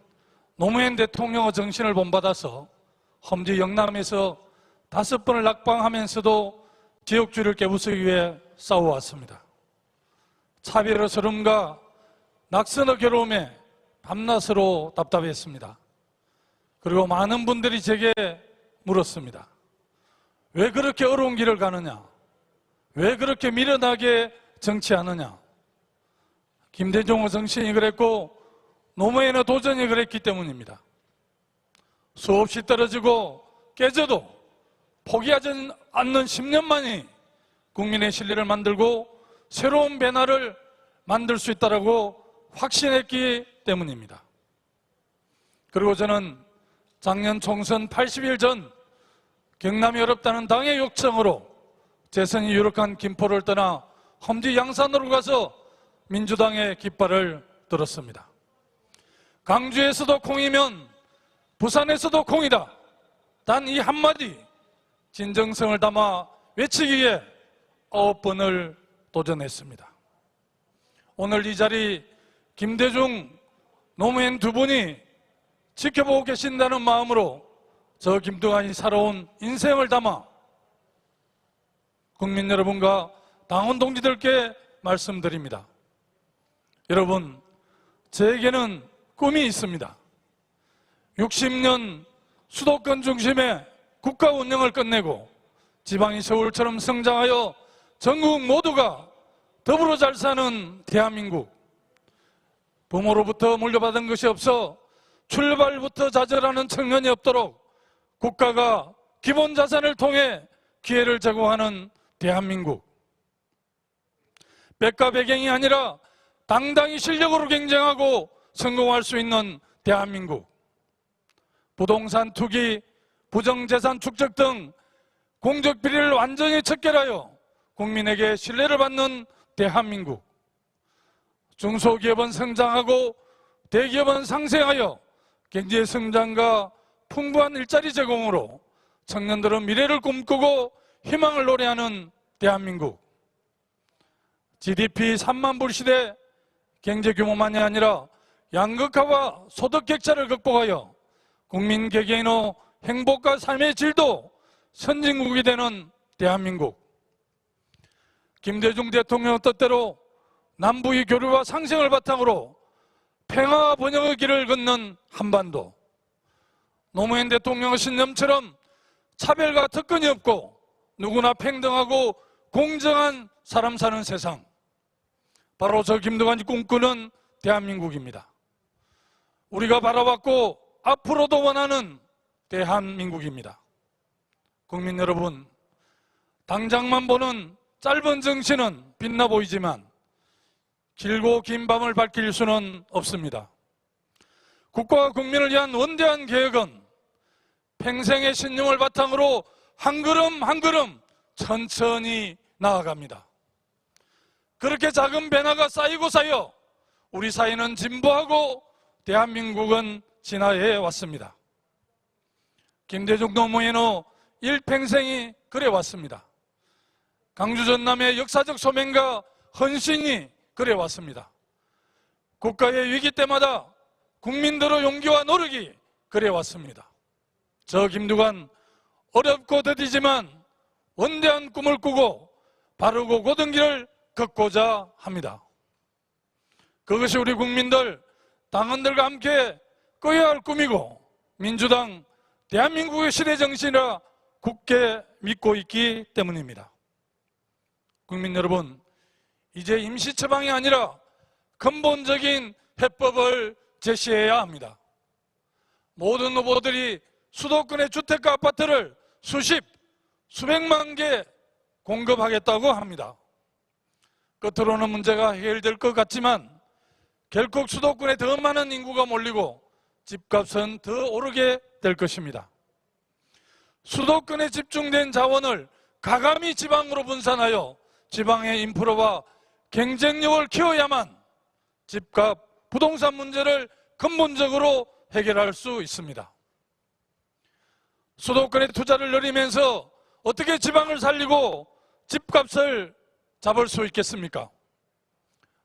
노무현 대통령의 정신을 본받아서 험지 영남에서 5번을 낙방하면서도 지역주의를 깨부수기 위해 싸워왔습니다. 차별의 낙선의 괴로움에 밤낮으로 답답했습니다. 그리고 많은 분들이 제게 물었습니다. 왜 그렇게 어려운 길을 가느냐? 왜 그렇게 미련하게 정치하느냐? 김대중의 정신이 그랬고 노무현의 도전이 그랬기 때문입니다. 수없이 떨어지고 깨져도 포기하지 않는 10년만이 국민의 신뢰를 만들고 새로운 변화를 만들 수 있다고 확신했기 때문입니다. 그리고 저는 작년 총선 80일 전 경남이 어렵다는 당의 요청으로 재선이 유력한 김포를 떠나 험지 양산으로 가서 민주당의 깃발을 들었습니다. 강주에서도 콩이면 부산에서도 콩이다. 단 이 한마디 진정성을 담아 외치기에 9번을 도전했습니다. 오늘 이 자리 김대중, 노무현 두 분이 지켜보고 계신다는 마음으로 저 김두관이 살아온 인생을 담아 국민 여러분과 당원 동지들께 말씀드립니다. 여러분, 저에게는 꿈이 있습니다. 60년 수도권 중심의 국가 운영을 끝내고 지방이 서울처럼 성장하여 전국 모두가 더불어 잘 사는 대한민국. 부모로부터 물려받은 것이 없어 출발부터 좌절하는 청년이 없도록 국가가 기본 자산을 통해 기회를 제공하는 대한민국. 백과 배경이 아니라 당당히 실력으로 경쟁하고 성공할 수 있는 대한민국. 부동산 투기, 부정재산 축적 등 공적 비리를 완전히 척결하여 국민에게 신뢰를 받는 대한민국. 중소기업은 성장하고 대기업은 상생하여 경제 성장과 풍부한 일자리 제공으로 청년들은 미래를 꿈꾸고 희망을 노래하는 대한민국. GDP 3만 불 시대 경제 규모만이 아니라 양극화와 소득 격차를 극복하여 국민 개개인의 행복과 삶의 질도 선진국이 되는 대한민국. 김대중 대통령 뜻대로 남북의 교류와 상생을 바탕으로 평화와 번영의 길을 걷는 한반도. 노무현 대통령의 신념처럼 차별과 특권이 없고 누구나 평등하고 공정한 사람 사는 세상. 바로 저 김두관이 꿈꾸는 대한민국입니다. 우리가 바라봤고 앞으로도 원하는 대한민국입니다. 국민 여러분, 당장만 보는 짧은 정신은 빛나 보이지만 길고 긴 밤을 밝힐 수는 없습니다. 국가와 국민을 위한 원대한 계획은 평생의 신념을 바탕으로 한 걸음 한 걸음 천천히 나아갑니다. 그렇게 작은 변화가 쌓이고 쌓여 우리 사회는 진보하고 대한민국은 진화해 왔습니다. 김대중 노무현의 일평생이 그래왔습니다. 강주 전남의 역사적 소명과 헌신이 그래왔습니다. 국가의 위기 때마다 국민들의 용기와 노력이 그래왔습니다. 저 김두관 어렵고 더디지만 원대한 꿈을 꾸고 바르고 고든 길을 걷고자 합니다. 그것이 우리 국민들, 당원들과 함께 꿔야 할 꿈이고 민주당, 대한민국의 시대 정신이라 굳게 믿고 있기 때문입니다. 국민 여러분, 이제 임시 처방이 아니라 근본적인 해법을 제시해야 합니다. 모든 후보들이 수도권의 주택과 아파트를 수백만 개 공급하겠다고 합니다. 끝으로는 문제가 해결될 것 같지만 결국 수도권에 더 많은 인구가 몰리고 집값은 더 오르게 될 것입니다. 수도권에 집중된 자원을 가감히 지방으로 분산하여 지방의 인프라와 경쟁력을 키워야만 집값, 부동산 문제를 근본적으로 해결할 수 있습니다. 수도권에 투자를 늘리면서 어떻게 지방을 살리고 집값을 잡을 수 있겠습니까?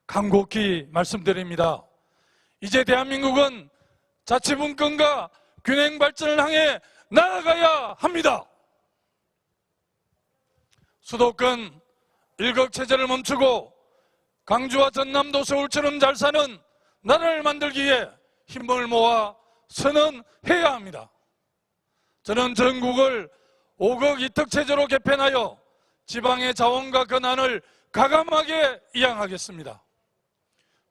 간곡히 말씀드립니다. 이제 대한민국은 자치분권과 균형 발전을 향해 나아가야 합니다. 수도권 일극 체제를 멈추고 강주와 전남도 서울처럼 잘 사는 나라를 만들기 위해 힘을 모아 선언해야 합니다. 저는 전국을 5국 2특 체제로 개편하여 지방의 자원과 권한을 과감하게 이양하겠습니다.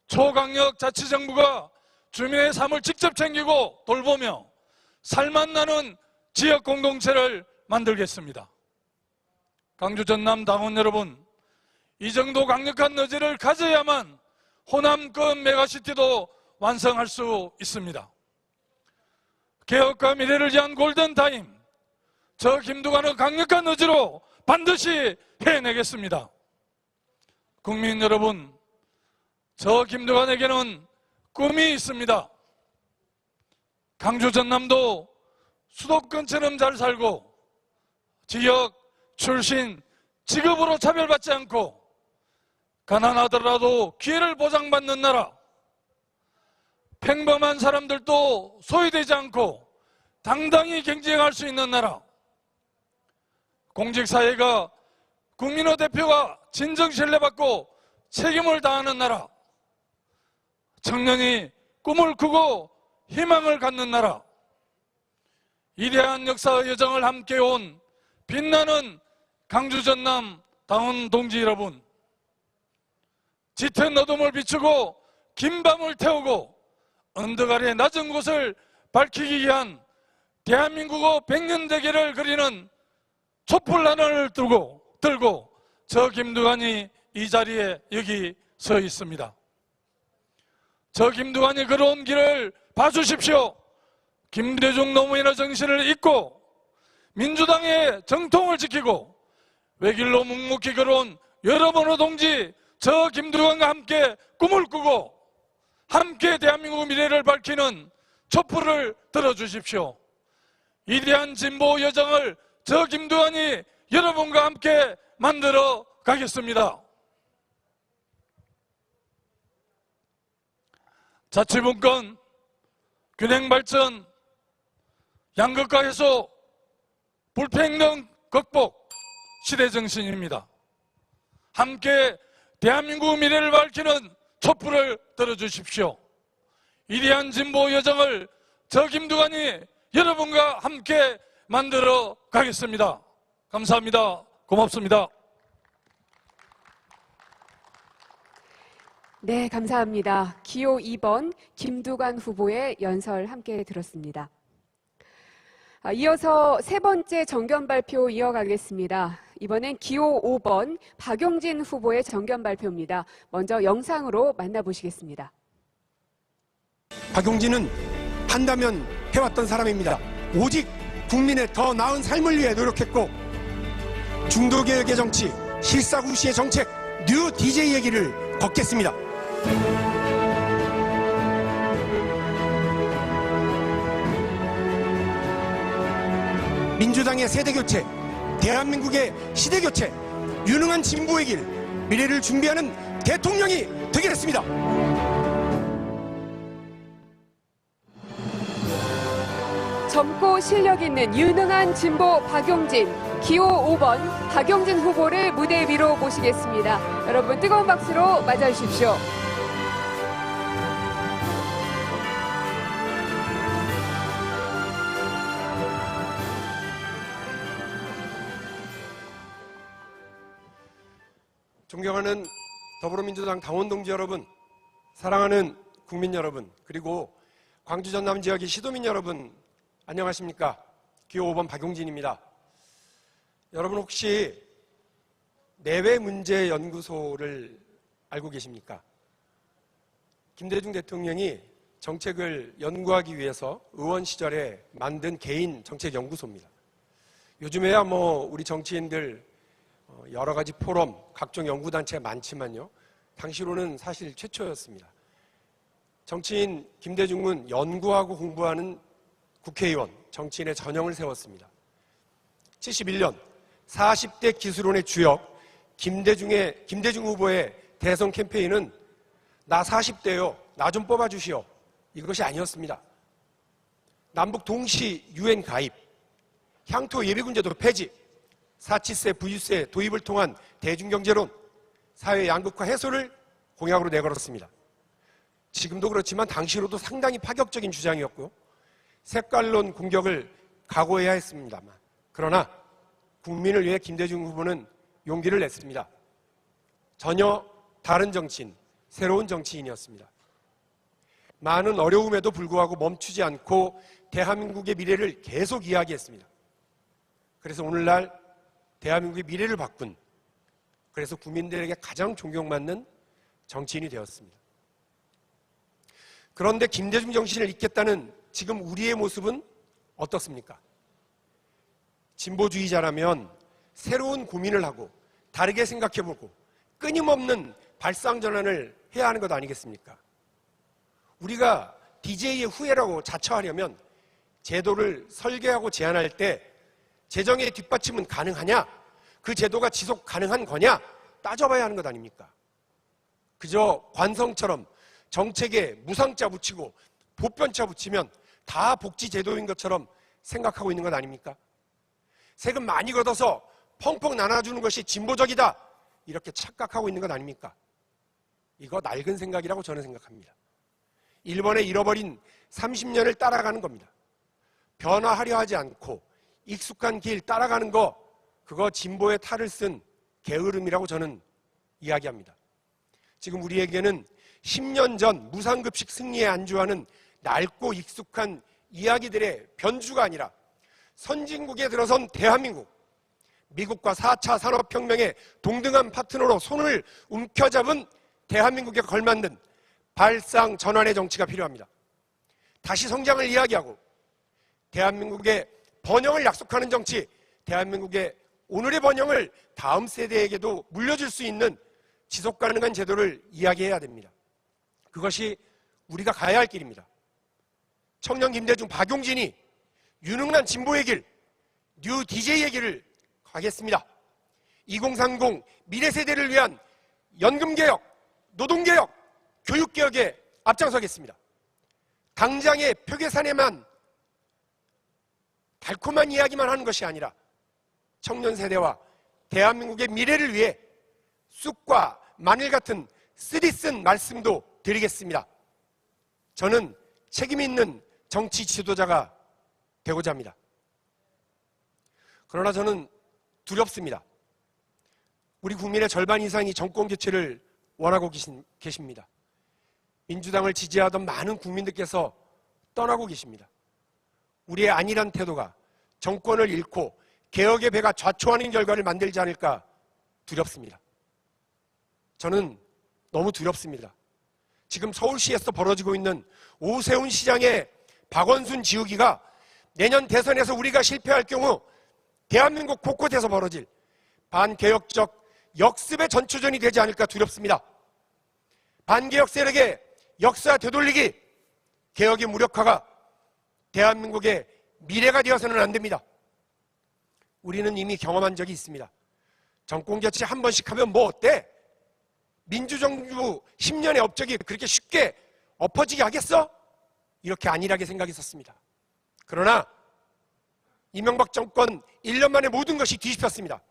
초강력 자치정부가 주민의 삶을 직접 챙기고 돌보며 살맛나는 지역 공동체를 만들겠습니다. 강주 전남 당원 여러분, 이 정도 강력한 의지를 가져야만 호남권 메가시티도 완성할 수 있습니다. 개혁과 미래를 위한 골든타임, 저 김두관의 강력한 의지로 반드시 해내겠습니다. 국민 여러분, 저 김두관에게는 꿈이 있습니다. 강주 전남도 수도권처럼 잘 살고 지역, 출신, 직업으로 차별받지 않고 가난하더라도 기회를 보장받는 나라, 평범한 사람들도 소외되지 않고 당당히 경쟁할 수 있는 나라, 공직사회가 국민의 대표가 진정 신뢰받고 책임을 다하는 나라, 청년이 꿈을 꾸고 희망을 갖는 나라, 위대한 역사의 여정을 함께 온 빛나는 강주 전남 당원 동지 여러분, 짙은 어둠을 비추고 긴 밤을 태우고 언덕 아래 낮은 곳을 밝히기 위한 대한민국의 100년 대계를 그리는 촛불 하나를 들고 저 김두관이 이 자리에 여기 서 있습니다. 저 김두관이 걸어온 길을 봐주십시오. 김대중 노무현의 정신을 잇고 민주당의 정통을 지키고 외길로 묵묵히 걸어온 여러분의 동지 저 김두관과 함께 꿈을 꾸고 함께 대한민국 미래를 밝히는 촛불을 들어주십시오. 위대한 진보 여정을 저 김두관이 여러분과 함께 만들어 가겠습니다. 자치분권, 균형발전, 양극화 해소, 불평등 극복, 시대정신입니다. 함께 대한민국 미래를 밝히는 촛불을 들어주십시오. 위대한 진보 여정을 저 김두관이 여러분과 함께 만들어 가겠습니다. 감사합니다. 고맙습니다. 네, 감사합니다. 기호 2번 김두관 후보의 연설 함께 들었습니다. 이어서 세 번째 정견 발표 이어가겠습니다. 이번엔 기호 5번 박용진 후보의 정견 발표입니다. 먼저 영상으로 만나보시겠습니다. 박용진은 한다면 해왔던 사람입니다. 오직 국민의 더 나은 삶을 위해 노력했고 중도개혁의 정치, 실사구시의 정책, 뉴 DJ 얘기를 걷겠습니다. 민주당의 세대교체, 대한민국의 시대교체, 유능한 진보의 길, 미래를 준비하는 대통령이 되겠습니다. 젊고 실력 있는 유능한 진보 박용진, 기호 5번 박용진 후보를 무대 위로 모시겠습니다. 여러분 뜨거운 박수로 맞아주십시오. 존경하는 더불어민주당 당원 동지 여러분, 사랑하는 국민 여러분, 그리고 광주 전남 지역의 시도민 여러분, 안녕하십니까? 기호 5번 박용진입니다. 여러분 혹시 내외문제연구소를 알고 계십니까? 김대중 대통령이 정책을 연구하기 위해서 의원 시절에 만든 개인 정책연구소입니다. 요즘에야 우리 정치인들 여러 가지 포럼, 각종 연구단체가 많지만요, 당시로는 사실 최초였습니다. 정치인 김대중은 연구하고 공부하는 국회의원, 정치인의 전형을 세웠습니다. 71년 40대 기술원의 주역 김대중 후보의 대선 캠페인은 나 40대요, 나 좀 뽑아주시오, 이것이 아니었습니다. 남북 동시 UN 가입, 향토 예비군제도 폐지, 사치세, 부유세 도입을 통한 대중경제론, 사회 양극화 해소를 공약으로 내걸었습니다. 지금도 그렇지만 당시로도 상당히 파격적인 주장이었고요. 색깔론 공격을 각오해야 했습니다만, 그러나 국민을 위해 김대중 후보는 용기를 냈습니다. 전혀 다른 정치인, 새로운 정치인이었습니다. 많은 어려움에도 불구하고 멈추지 않고 대한민국의 미래를 계속 이야기했습니다. 그래서 오늘날 대한민국의 미래를 바꾼, 그래서 국민들에게 가장 존경받는 정치인이 되었습니다. 그런데 김대중 정신을 잇겠다는 지금 우리의 모습은 어떻습니까? 진보주의자라면 새로운 고민을 하고 다르게 생각해보고 끊임없는 발상전환을 해야 하는 것 아니겠습니까? 우리가 DJ의 후예라고 자처하려면 제도를 설계하고 제안할 때 재정의 뒷받침은 가능하냐? 그 제도가 지속 가능한 거냐? 따져봐야 하는 것 아닙니까? 그저 관성처럼 정책에 무상자 붙이고 보편자 붙이면 다 복지 제도인 것처럼 생각하고 있는 것 아닙니까? 세금 많이 걷어서 펑펑 나눠주는 것이 진보적이다, 이렇게 착각하고 있는 것 아닙니까? 이거 낡은 생각이라고 저는 생각합니다. 일본의 잃어버린 30년을 따라가는 겁니다. 변화하려 하지 않고 익숙한 길 따라가는 거, 그거 진보의 탈을 쓴 게으름이라고 저는 이야기합니다. 지금 우리에게는 10년 전 무상급식 승리에 안주하는 낡고 익숙한 이야기들의 변주가 아니라 선진국에 들어선 대한민국, 미국과 4차 산업혁명의 동등한 파트너로 손을 움켜잡은 대한민국에 걸맞는 발상 전환의 정치가 필요합니다. 다시 성장을 이야기하고 대한민국의 번영을 약속하는 정치, 대한민국의 오늘의 번영을 다음 세대에게도 물려줄 수 있는 지속 가능한 제도를 이야기해야 됩니다. 그것이 우리가 가야 할 길입니다. 청년 김대중, 박용진이 유능한 진보의 길, 뉴 DJ의 길을 가겠습니다. 2030 미래 세대를 위한 연금개혁, 노동개혁, 교육개혁에 앞장서겠습니다. 당장의 표계산에만 달콤한 이야기만 하는 것이 아니라 청년 세대와 대한민국의 미래를 위해 쑥과 마늘 같은 쓰디쓴 말씀도 드리겠습니다. 저는 책임 있는 정치 지도자가 되고자 합니다. 그러나 저는 두렵습니다. 우리 국민의 절반 이상이 정권 교체를 원하고 계십니다. 민주당을 지지하던 많은 국민들께서 떠나고 계십니다. 우리의 안일한 태도가 정권을 잃고 개혁의 배가 좌초하는 결과를 만들지 않을까 두렵습니다. 저는 너무 두렵습니다. 지금 서울시에서 벌어지고 있는 오세훈 시장의 박원순 지우기가 내년 대선에서 우리가 실패할 경우 대한민국 곳곳에서 벌어질 반개혁적 역습의 전초전이 되지 않을까 두렵습니다. 반개혁 세력의 역사 되돌리기, 개혁의 무력화가 대한민국의 미래가 되어서는 안 됩니다. 우리는 이미 경험한 적이 있습니다. 정권 교체 한 번씩 하면 뭐 어때? 민주정부 10년의 업적이 그렇게 쉽게 엎어지게 하겠어? 이렇게 안일하게 생각했었습니다. 그러나 이명박 정권 1년 만에 모든 것이 뒤집혔습니다.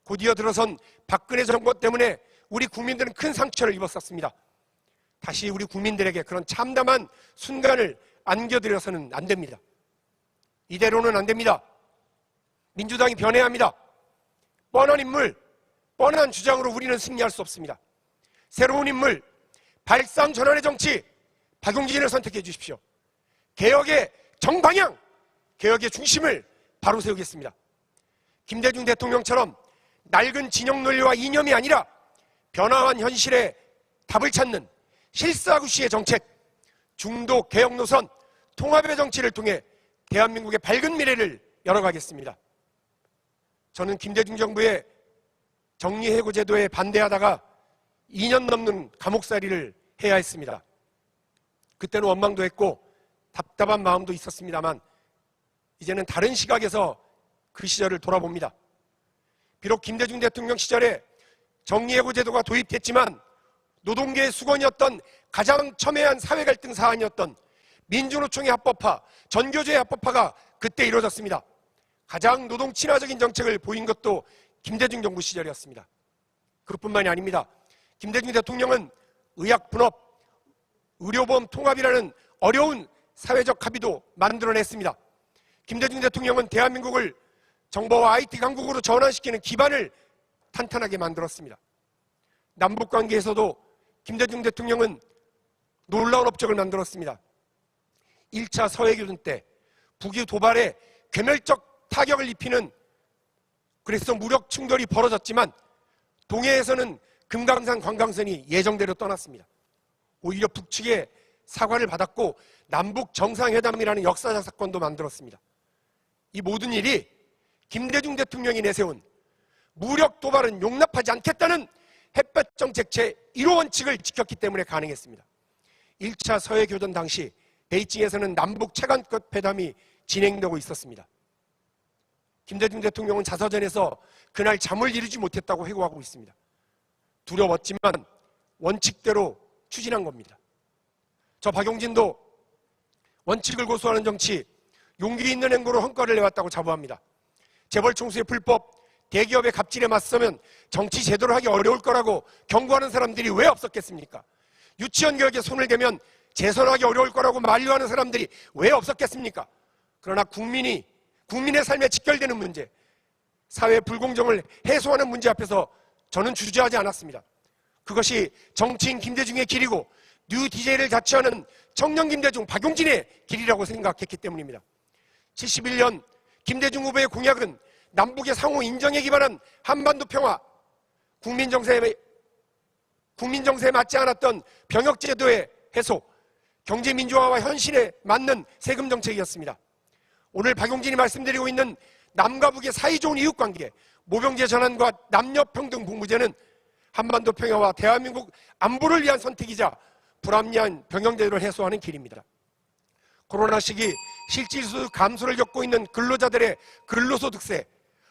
곧이어 들어선 박근혜 정권 때문에 우리 국민들은 큰 상처를 입었었습니다. 다시 우리 국민들에게 그런 참담한 순간을 안겨드려서는 안 됩니다. 이대로는 안 됩니다. 민주당이 변해야 합니다. 뻔한 인물, 뻔한 주장으로 우리는 승리할 수 없습니다. 새로운 인물, 발상 전환의 정치, 박용진을 선택해 주십시오. 개혁의 정방향, 개혁의 중심을 바로 세우겠습니다. 김대중 대통령처럼 낡은 진영 논리와 이념이 아니라 변화한 현실에 답을 찾는 실사구시의 정책, 중도 개혁 노선, 통합의 정치를 통해 대한민국의 밝은 미래를 열어가겠습니다. 저는 김대중 정부의 정리해고 제도에 반대하다가 2년 넘는 감옥살이를 해야 했습니다. 그때는 원망도 했고 답답한 마음도 있었습니다만 이제는 다른 시각에서 그 시절을 돌아봅니다. 비록 김대중 대통령 시절에 정리해고 제도가 도입됐지만 노동계의 수건이었던 가장 첨예한 사회 갈등 사안이었던 민주노총의 합법화, 전교조의 합법화가 그때 이루어졌습니다. 가장 노동 친화적인 정책을 보인 것도 김대중 정부 시절이었습니다. 그것뿐만이 아닙니다. 김대중 대통령은 의학 분업, 의료보험 통합이라는 어려운 사회적 합의도 만들어냈습니다. 김대중 대통령은 대한민국을 정보와 IT 강국으로 전환시키는 기반을 탄탄하게 만들었습니다. 남북관계에서도 김대중 대통령은 놀라운 업적을 만들었습니다. 1차 서해교전 때 북이 도발에 괴멸적 타격을 입히는, 그래서 무력 충돌이 벌어졌지만 동해에서는 금강산 관광선이 예정대로 떠났습니다. 오히려 북측에 사과를 받았고 남북 정상회담이라는 역사적 사건도 만들었습니다. 이 모든 일이 김대중 대통령이 내세운 무력 도발은 용납하지 않겠다는 햇볕 정책 제1호 원칙을 지켰기 때문에 가능했습니다. 1차 서해교전 당시 베이징에서는 남북 최강급 회담이 진행되고 있었습니다. 김대중 대통령은 자서전에서 그날 잠을 이루지 못했다고 회고하고 있습니다. 두려웠지만 원칙대로 추진한 겁니다. 저 박용진도 원칙을 고수하는 정치, 용기 있는 행보로 성과를 내왔다고 자부합니다. 재벌 총수의 불법, 대기업의 갑질에 맞서면 정치 제대로 하기 어려울 거라고 경고하는 사람들이 왜 없었겠습니까? 유치원 교육에 손을 대면 재선하기 어려울 거라고 만류하는 사람들이 왜 없었겠습니까? 그러나 국민의 삶에 직결되는 문제, 사회 불공정을 해소하는 문제 앞에서 저는 주저하지 않았습니다. 그것이 정치인 김대중의 길이고 뉴 DJ를 자처하는 청년 김대중, 박용진의 길이라고 생각했기 때문입니다. 71년 김대중 후보의 공약은 남북의 상호 인정에 기반한 한반도 평화, 국민 정세에 맞지 않았던 병역제도의 해소, 경제 민주화와 현실에 맞는 세금 정책이었습니다. 오늘 박용진이 말씀드리고 있는 남과 북의 사이좋은 이웃관계, 모병제 전환과 남녀평등 복무제는 한반도 평화와 대한민국 안보를 위한 선택이자 불합리한 병역제도를 해소하는 길입니다. 코로나 시기 실질수 감소를 겪고 있는 근로자들의 근로소득세,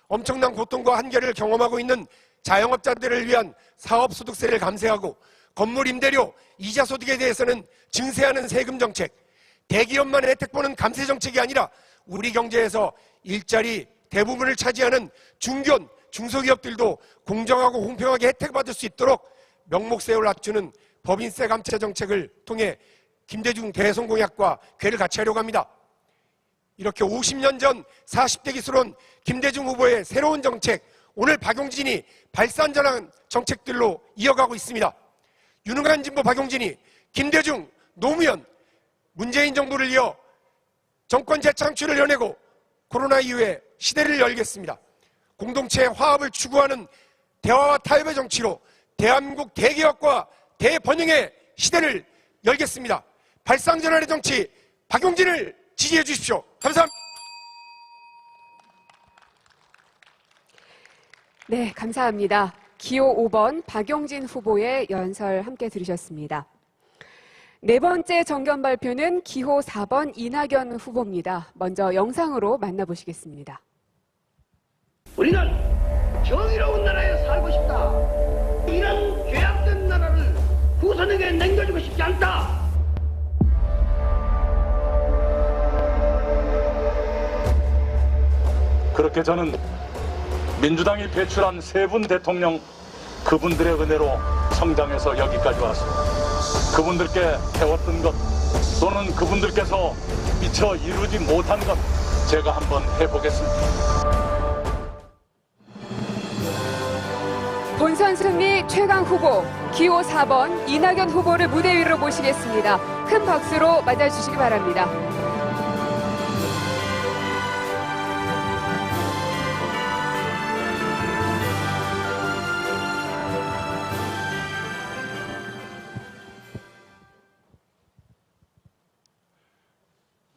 엄청난 고통과 한계를 경험하고 있는 자영업자들을 위한 사업소득세를 감세하고 건물 임대료, 이자 소득에 대해서는 증세하는 세금 정책, 대기업만 혜택 보는 감세 정책이 아니라 우리 경제에서 일자리 대부분을 차지하는 중견, 중소기업들도 공정하고 공평하게 혜택받을 수 있도록 명목세율을 낮추는 법인세 감체 정책을 통해 김대중 대선 공약과 궤를 같이 하려고 합니다. 이렇게 50년 전 40대 기술원 김대중 후보의 새로운 정책, 오늘 박용진이 발산전환 정책들로 이어가고 있습니다. 유능한 진보 박용진이 김대중, 노무현, 문재인 정부를 이어 정권 재창출을 해내고 코로나 이후에 시대를 열겠습니다. 공동체 화합을 추구하는 대화와 타협의 정치로 대한민국 대개혁과 대번영의 시대를 열겠습니다. 발상전환의 정치, 박용진을 지지해 주십시오. 감사합니다. 네, 감사합니다. 기호 5번 박용진 후보의 연설 함께 들으셨습니다. 네 번째 정견 발표는 기호 4번 이낙연 후보입니다. 먼저 영상으로 만나보시겠습니다. 우리는 정의로운 나라에 살고 싶다. 이런 죄악된 나라를 후손에게 남겨주고 싶지 않다. 그렇게 저는 민주당이 배출한 세 분 대통령, 그분들의 은혜로 성장해서 여기까지 왔습니다. 그분들께 해왔던 것 또는 그분들께서 미처 이루지 못한 것 제가 한번 해보겠습니다. 본선 승리 최강 후보 기호 4번 이낙연 후보를 무대 위로 모시겠습니다. 큰 박수로 맞아주시기 바랍니다.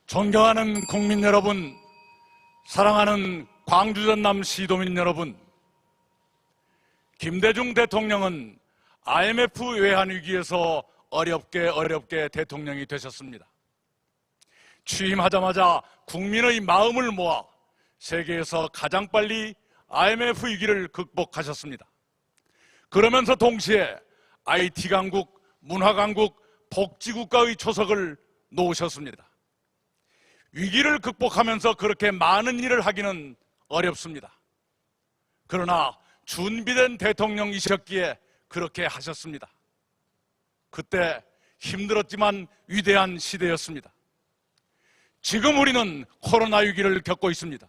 존경하는 국민 여러분, 사랑하는 광주 전남 시도민 여러분, 김대중 대통령은 IMF 외환 위기에서 어렵게 대통령이 되셨습니다. 취임하자마자 국민의 마음을 모아 세계에서 가장 빨리 IMF 위기를 극복하셨습니다. 그러면서 동시에 IT 강국, 문화 강국, 복지국가의 초석을 놓으셨습니다. 위기를 극복하면서 그렇게 많은 일을 하기는 어렵습니다. 그러나 준비된 대통령이셨기에 그렇게 하셨습니다. 그때 힘들었지만 위대한 시대였습니다. 지금 우리는 코로나 위기를 겪고 있습니다.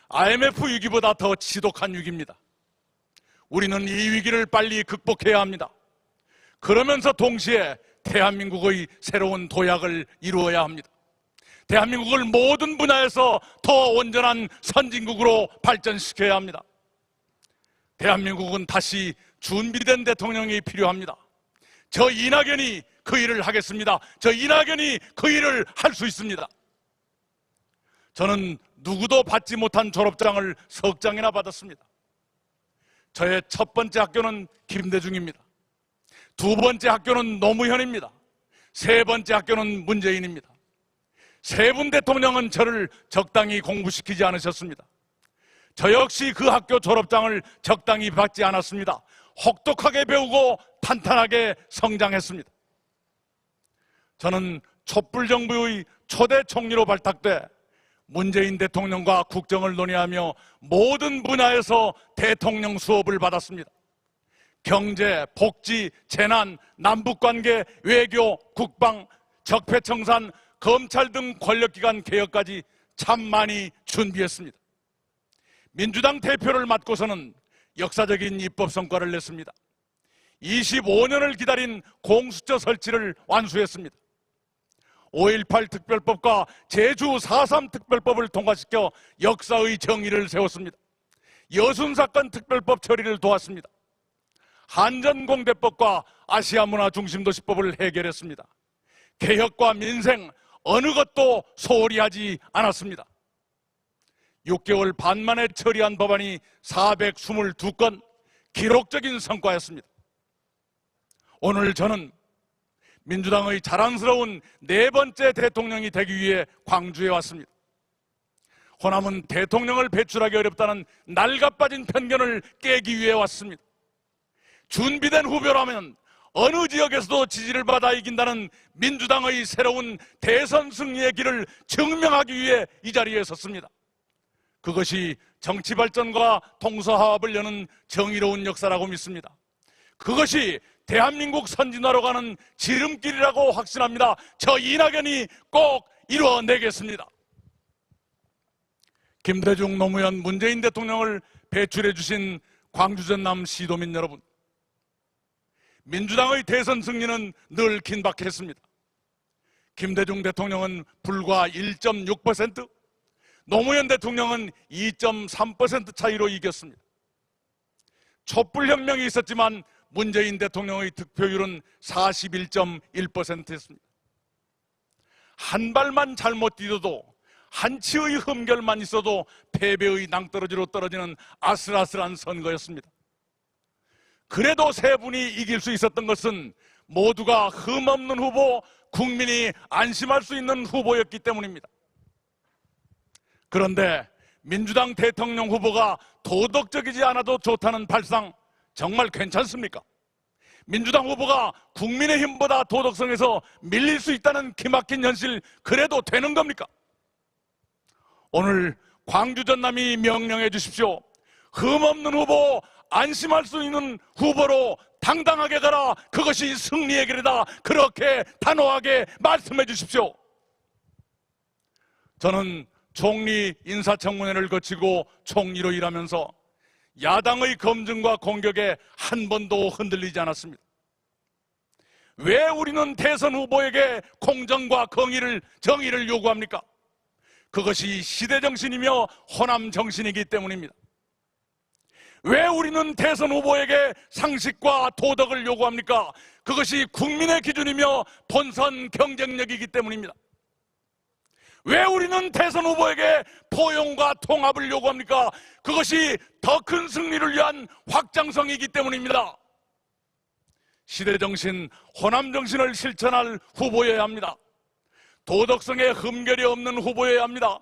IMF 위기보다 더 지독한 위기입니다. 우리는 이 위기를 빨리 극복해야 합니다. 그러면서 동시에 대한민국의 새로운 도약을 이루어야 합니다. 대한민국을 모든 분야에서 더 온전한 선진국으로 발전시켜야 합니다. 대한민국은 다시 준비된 대통령이 필요합니다. 저 이낙연이 그 일을 하겠습니다. 저 이낙연이 그 일을 할 수 있습니다. 저는 누구도 받지 못한 졸업장을 석 장이나 받았습니다. 저의 첫 번째 학교는 김대중입니다. 두 번째 학교는 노무현입니다. 세 번째 학교는 문재인입니다. 세 분 대통령은 저를 적당히 공부시키지 않으셨습니다. 저 역시 그 학교 졸업장을 적당히 받지 않았습니다. 혹독하게 배우고 탄탄하게 성장했습니다. 저는 촛불정부의 초대 총리로 발탁돼 문재인 대통령과 국정을 논의하며 모든 분야에서 대통령 수업을 받았습니다. 경제, 복지, 재난, 남북관계, 외교, 국방, 적폐청산, 검찰 등 권력기관 개혁까지 참 많이 준비했습니다. 민주당 대표를 맡고서는 역사적인 입법 성과를 냈습니다. 25년을 기다린 공수처 설치를 완수했습니다. 5.18 특별법과 제주 4.3 특별법을 통과시켜 역사의 정의를 세웠습니다. 여순사건 특별법 처리를 도왔습니다. 한전공대법과 아시아문화중심도시법을 해결했습니다. 개혁과 민생 어느 것도 소홀히 하지 않았습니다. 6개월 반 만에 처리한 법안이 422건, 기록적인 성과였습니다. 오늘 저는 민주당의 자랑스러운 네 번째 대통령이 되기 위해 광주에 왔습니다. 호남은 대통령을 배출하기 어렵다는 낡아빠진 편견을 깨기 위해 왔습니다. 준비된 후보라면 어느 지역에서도 지지를 받아 이긴다는 민주당의 새로운 대선 승리의 길을 증명하기 위해 이 자리에 섰습니다. 그것이 정치 발전과 통서화합을 여는 정의로운 역사라고 믿습니다. 그것이 대한민국 선진화로 가는 지름길이라고 확신합니다. 저 이낙연이 꼭 이루어내겠습니다. 김대중, 노무현, 문재인 대통령을 배출해 주신 광주 전남 시도민 여러분, 민주당의 대선 승리는 늘 긴박했습니다. 김대중 대통령은 불과 1.6%, 노무현 대통령은 2.3% 차이로 이겼습니다. 촛불혁명이 있었지만 문재인 대통령의 득표율은 41.1%였습니다. 한 발만 잘못 뛰어도, 한 치의 흠결만 있어도 패배의 낭떠러지로 떨어지는 아슬아슬한 선거였습니다. 그래도 세 분이 이길 수 있었던 것은 모두가 흠없는 후보, 국민이 안심할 수 있는 후보였기 때문입니다. 그런데 민주당 대통령 후보가 도덕적이지 않아도 좋다는 발상 정말 괜찮습니까? 민주당 후보가 국민의힘보다 도덕성에서 밀릴 수 있다는 기막힌 현실, 그래도 되는 겁니까? 오늘 광주 전남이 명령해 주십시오. 흠없는 후보, 안심할 수 있는 후보로 당당하게 가라. 그것이 승리의 길이다. 그렇게 단호하게 말씀해 주십시오. 저는 총리 인사청문회를 거치고 총리로 일하면서 야당의 검증과 공격에 한 번도 흔들리지 않았습니다. 왜 우리는 대선 후보에게 공정과 정의를 요구합니까? 그것이 시대정신이며 호남정신이기 때문입니다. 왜 우리는 대선 후보에게 상식과 도덕을 요구합니까? 그것이 국민의 기준이며 본선 경쟁력이기 때문입니다. 왜 우리는 대선 후보에게 포용과 통합을 요구합니까? 그것이 더 큰 승리를 위한 확장성이기 때문입니다. 시대정신, 호남정신을 실천할 후보여야 합니다. 도덕성에 흠결이 없는 후보여야 합니다.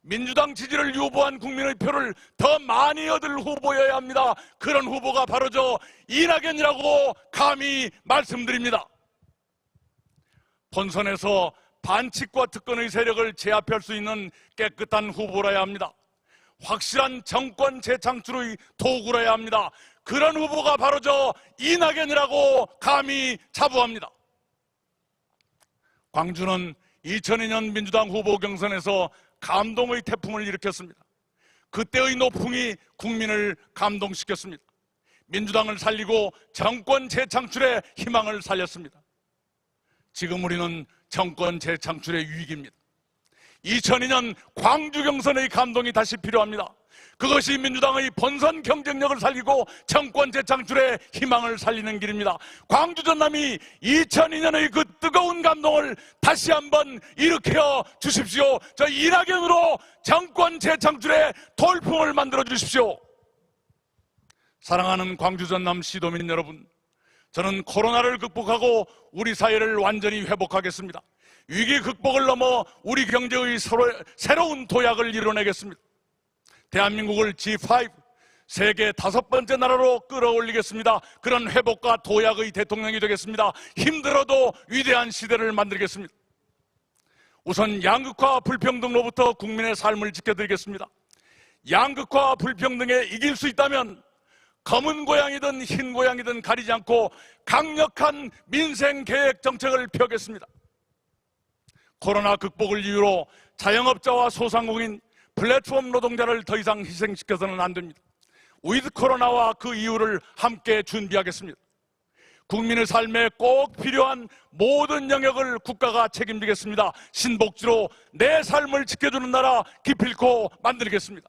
민주당 지지를 유보한 국민의 표를 더 많이 얻을 후보여야 합니다. 그런 후보가 바로 저 이낙연이라고 감히 말씀드립니다. 본선에서 반칙과 특권의 세력을 제압할 수 있는 깨끗한 후보라야 합니다. 확실한 정권 재창출의 도구라야 합니다. 그런 후보가 바로 저 이낙연이라고 감히 자부합니다. 광주는 2002년 민주당 후보 경선에서 감동의 태풍을 일으켰습니다. 그때의 노풍이 국민을 감동시켰습니다. 민주당을 살리고 정권 재창출의 희망을 살렸습니다. 지금 우리는 정권 재창출의 위기입니다. 2002년 광주 경선의 감동이 다시 필요합니다. 그것이 민주당의 본선 경쟁력을 살리고 정권 재창출의 희망을 살리는 길입니다. 광주 전남이 2002년의 그 뜨거운 감동을 다시 한번 일으켜 주십시오. 저 이낙연으로 정권 재창출의 돌풍을 만들어 주십시오. 사랑하는 광주 전남 시도민 여러분, 저는 코로나를 극복하고 우리 사회를 완전히 회복하겠습니다. 위기 극복을 넘어 우리 경제의 새로운 도약을 이뤄내겠습니다. 대한민국을 G5 세계 5번째 나라로 끌어올리겠습니다. 그런 회복과 도약의 대통령이 되겠습니다. 힘들어도 위대한 시대를 만들겠습니다. 우선 양극화 불평등로부터 국민의 삶을 지켜드리겠습니다. 양극화 불평등에 이길 수 있다면 검은 고양이든 흰 고양이든 가리지 않고 강력한 민생계획 정책을 펴겠습니다. 코로나 극복을 이유로 자영업자와 소상공인, 플랫폼 노동자를 더 이상 희생시켜서는 안 됩니다. 위드 코로나와 그 이유를 함께 준비하겠습니다. 국민의 삶에 꼭 필요한 모든 영역을 국가가 책임지겠습니다. 신복지로 내 삶을 지켜주는 나라 기필코 만들겠습니다.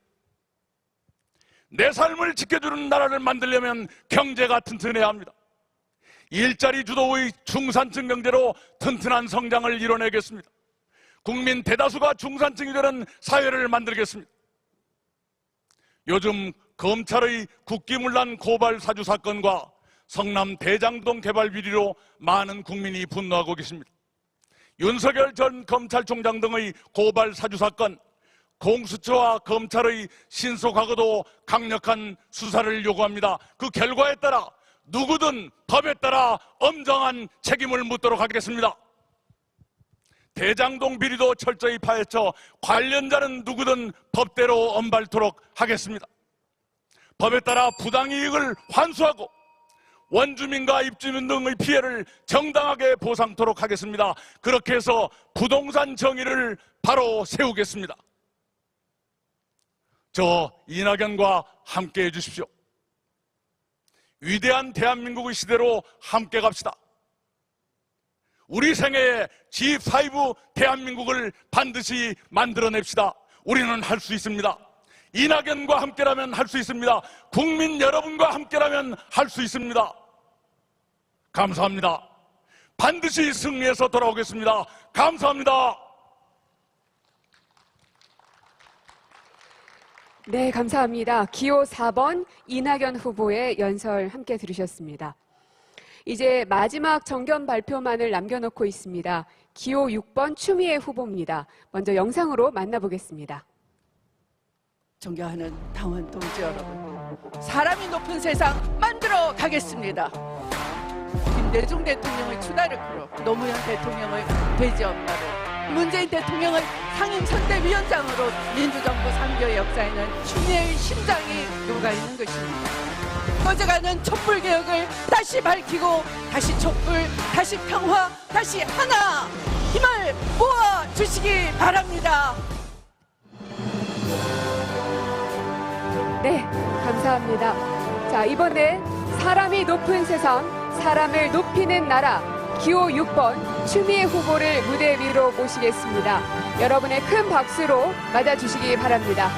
내 삶을 지켜주는 나라를 만들려면 경제가 튼튼해야 합니다. 일자리 주도의 중산층 경제로 튼튼한 성장을 이뤄내겠습니다. 국민 대다수가 중산층이 되는 사회를 만들겠습니다. 요즘 검찰의 국기문란 고발 사주 사건과 성남 대장동 개발 비리로 많은 국민이 분노하고 계십니다. 윤석열 전 검찰총장 등의 고발 사주 사건, 공수처와 검찰의 신속하고도 강력한 수사를 요구합니다. 그 결과에 따라 누구든 법에 따라 엄정한 책임을 묻도록 하겠습니다. 대장동 비리도 철저히 파헤쳐 관련자는 누구든 법대로 엄발토록 하겠습니다. 법에 따라 부당이익을 환수하고 원주민과 입주민 등의 피해를 정당하게 보상토록 하겠습니다. 그렇게 해서 부동산 정의를 바로 세우겠습니다. 저 이낙연과 함께 해주십시오. 위대한 대한민국의 시대로 함께 갑시다. 우리 생애에 G5 대한민국을 반드시 만들어냅시다. 우리는 할 수 있습니다. 이낙연과 함께라면 할 수 있습니다. 국민 여러분과 함께라면 할 수 있습니다. 감사합니다. 반드시 승리해서 돌아오겠습니다. 감사합니다. 네, 감사합니다. 기호 4번 이낙연 후보의 연설 함께 들으셨습니다. 이제 마지막 정견 발표만을 남겨놓고 있습니다. 기호 6번 추미애 후보입니다. 먼저 영상으로 만나보겠습니다. 존경하는 당원 동지 여러분, 사람이 높은 세상 만들어 가겠습니다. 김대중 대통령의 추다르크로 노무현 대통령의 돼지 엄마로 문재인 대통령의 상임선대위원장으로 민주정부 3개월 역사에는 추미애의 심장이 녹아있는 것입니다. 꺼져가는 촛불개혁을 다시 밝히고 다시 촛불, 다시 평화, 다시 하나 힘을 모아주시기 바랍니다. 네, 감사합니다. 자, 이번엔 사람이 높은 세상, 사람을 높이는 나라 기호 6번 추미애 후보를 무대 위로 모시겠습니다. 여러분의 큰 박수로 맞아주시기 바랍니다.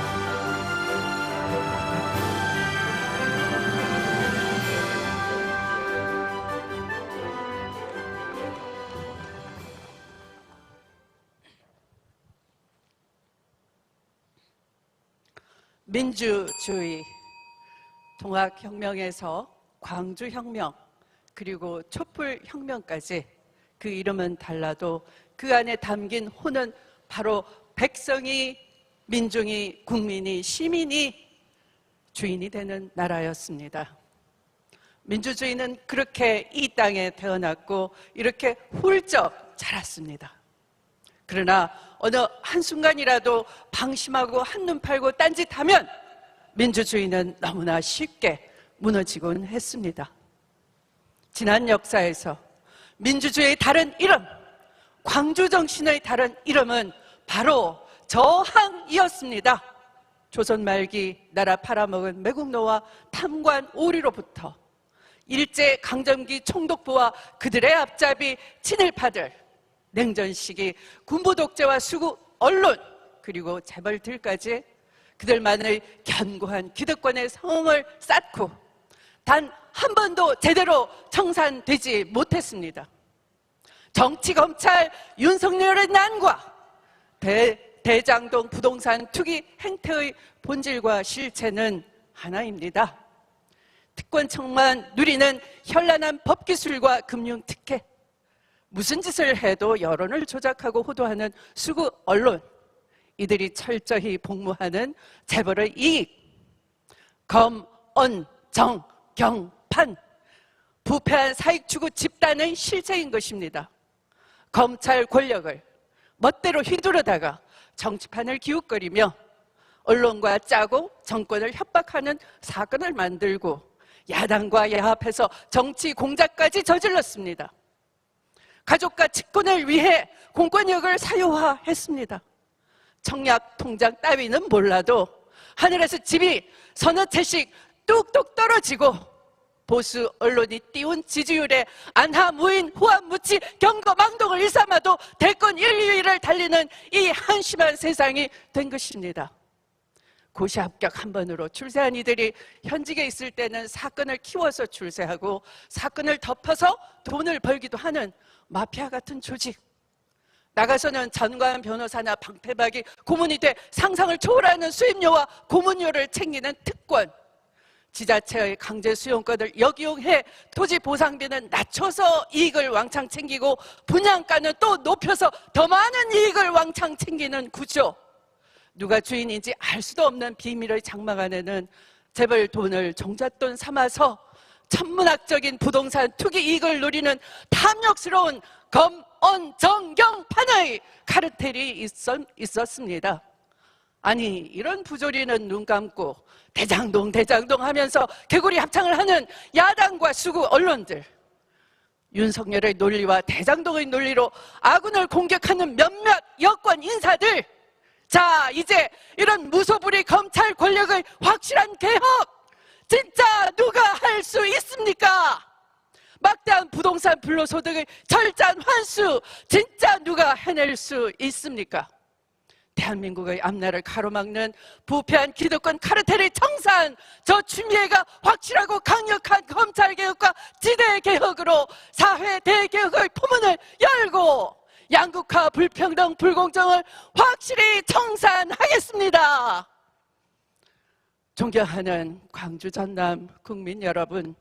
민주주의, 통학혁명에서 광주혁명, 그리고 촛불혁명까지 그 이름은 달라도 그 안에 담긴 호는 바로 백성이, 민중이, 국민이, 시민이 주인이 되는 나라였습니다. 민주주의는 그렇게 이 땅에 태어났고 이렇게 훌쩍 자랐습니다. 그러나 어느 한순간이라도 방심하고 한눈 팔고 딴짓하면 민주주의는 너무나 쉽게 무너지곤 했습니다. 지난 역사에서 민주주의의 다른 이름, 광주정신의 다른 이름은 바로 저항이었습니다. 조선 말기 나라 팔아먹은 매국노와 탐관 오리로부터 일제강점기 총독부와 그들의 앞잡이 친일파들, 냉전 시기 군부 독재와 수구 언론, 그리고 재벌들까지 그들만의 견고한 기득권의 성을 쌓고 단 한 번도 제대로 청산되지 못했습니다. 정치 검찰 윤석열의 난과 대장동 부동산 투기 행태의 본질과 실체는 하나입니다. 특권층만 누리는 현란한 법기술과 금융특혜, 무슨 짓을 해도 여론을 조작하고 호도하는 수구 언론, 이들이 철저히 복무하는 재벌의 이익, 검, 언, 정, 경, 판, 부패한 사익추구 집단의 실체인 것입니다. 검찰 권력을 멋대로 휘두르다가 정치판을 기웃거리며 언론과 짜고 정권을 협박하는 사건을 만들고 야당과 야합해서 정치 공작까지 저질렀습니다. 가족과 직권을 위해 공권력을 사유화했습니다. 청약 통장 따위는 몰라도 하늘에서 집이 서너 채씩 뚝뚝 떨어지고 보수 언론이 띄운 지지율에 안하무인 후한무치 경거망동을 일삼아도 대권 1, 2위를 달리는 이 한심한 세상이 된 것입니다. 고시 합격 한 번으로 출세한 이들이 현직에 있을 때는 사건을 키워서 출세하고 사건을 덮어서 돈을 벌기도 하는 마피아 같은 조직, 나가서는 전관 변호사나 방패박이 고문이 돼 상상을 초월하는 수임료와 고문료를 챙기는 특권, 지자체의 강제 수용권을 역이용해 토지 보상비는 낮춰서 이익을 왕창 챙기고 분양가는 또 높여서 더 많은 이익을 왕창 챙기는 구조, 누가 주인인지 알 수도 없는 비밀의 장막 안에는 재벌 돈을 종잣돈 삼아서 천문학적인 부동산 투기 이익을 누리는 탐욕스러운 검, 언, 정, 경, 판의 카르텔이 있었습니다. 아니, 이런 부조리는 눈 감고 대장동 하면서 개구리 합창을 하는 야당과 수구 언론들, 윤석열의 논리와 대장동의 논리로 아군을 공격하는 몇몇 여권 인사들, 자, 이제 이런 무소불위 검찰 권력의 확실한 개혁 진짜 누가 할 수 있습니까? 막대한 부동산 불로소득의 철저한 환수 진짜 누가 해낼 수 있습니까? 대한민국의 앞날을 가로막는 부패한 기득권 카르텔의 청산, 저 추미애가 확실하고 강력한 검찰개혁과 지대개혁으로 사회 대개혁의 포문을 열고 양극화, 불평등, 불공정을 확실히 청산하겠습니다. 존경하는 광주 전남 국민 여러분,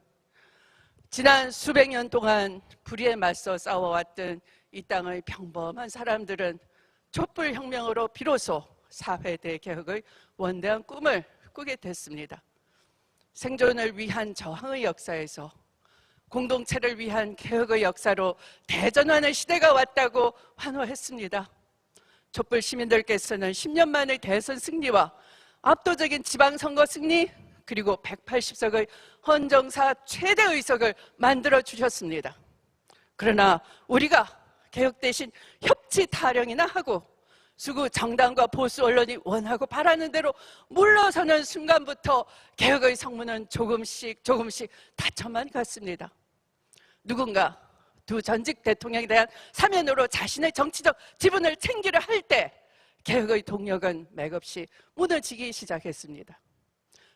지난 수백 년 동안 불의에 맞서 싸워왔던 이 땅의 평범한 사람들은 촛불혁명으로 비로소 사회 대개혁의 원대한 꿈을 꾸게 됐습니다. 생존을 위한 저항의 역사에서 공동체를 위한 개혁의 역사로 대전환의 시대가 왔다고 환호했습니다. 촛불 시민들께서는 10년 만의 대선 승리와 압도적인 지방선거 승리, 그리고 180석의 헌정사 최대 의석을 만들어 주셨습니다. 그러나 우리가 개혁 대신 협치 타령이나 하고 수구 정당과 보수 언론이 원하고 바라는 대로 물러서는 순간부터 개혁의 성문은 조금씩 닫혀만 갔습니다. 누군가 두 전직 대통령에 대한 사면으로 자신의 정치적 지분을 챙기려 할 때 개혁의 동력은 맥없이 무너지기 시작했습니다.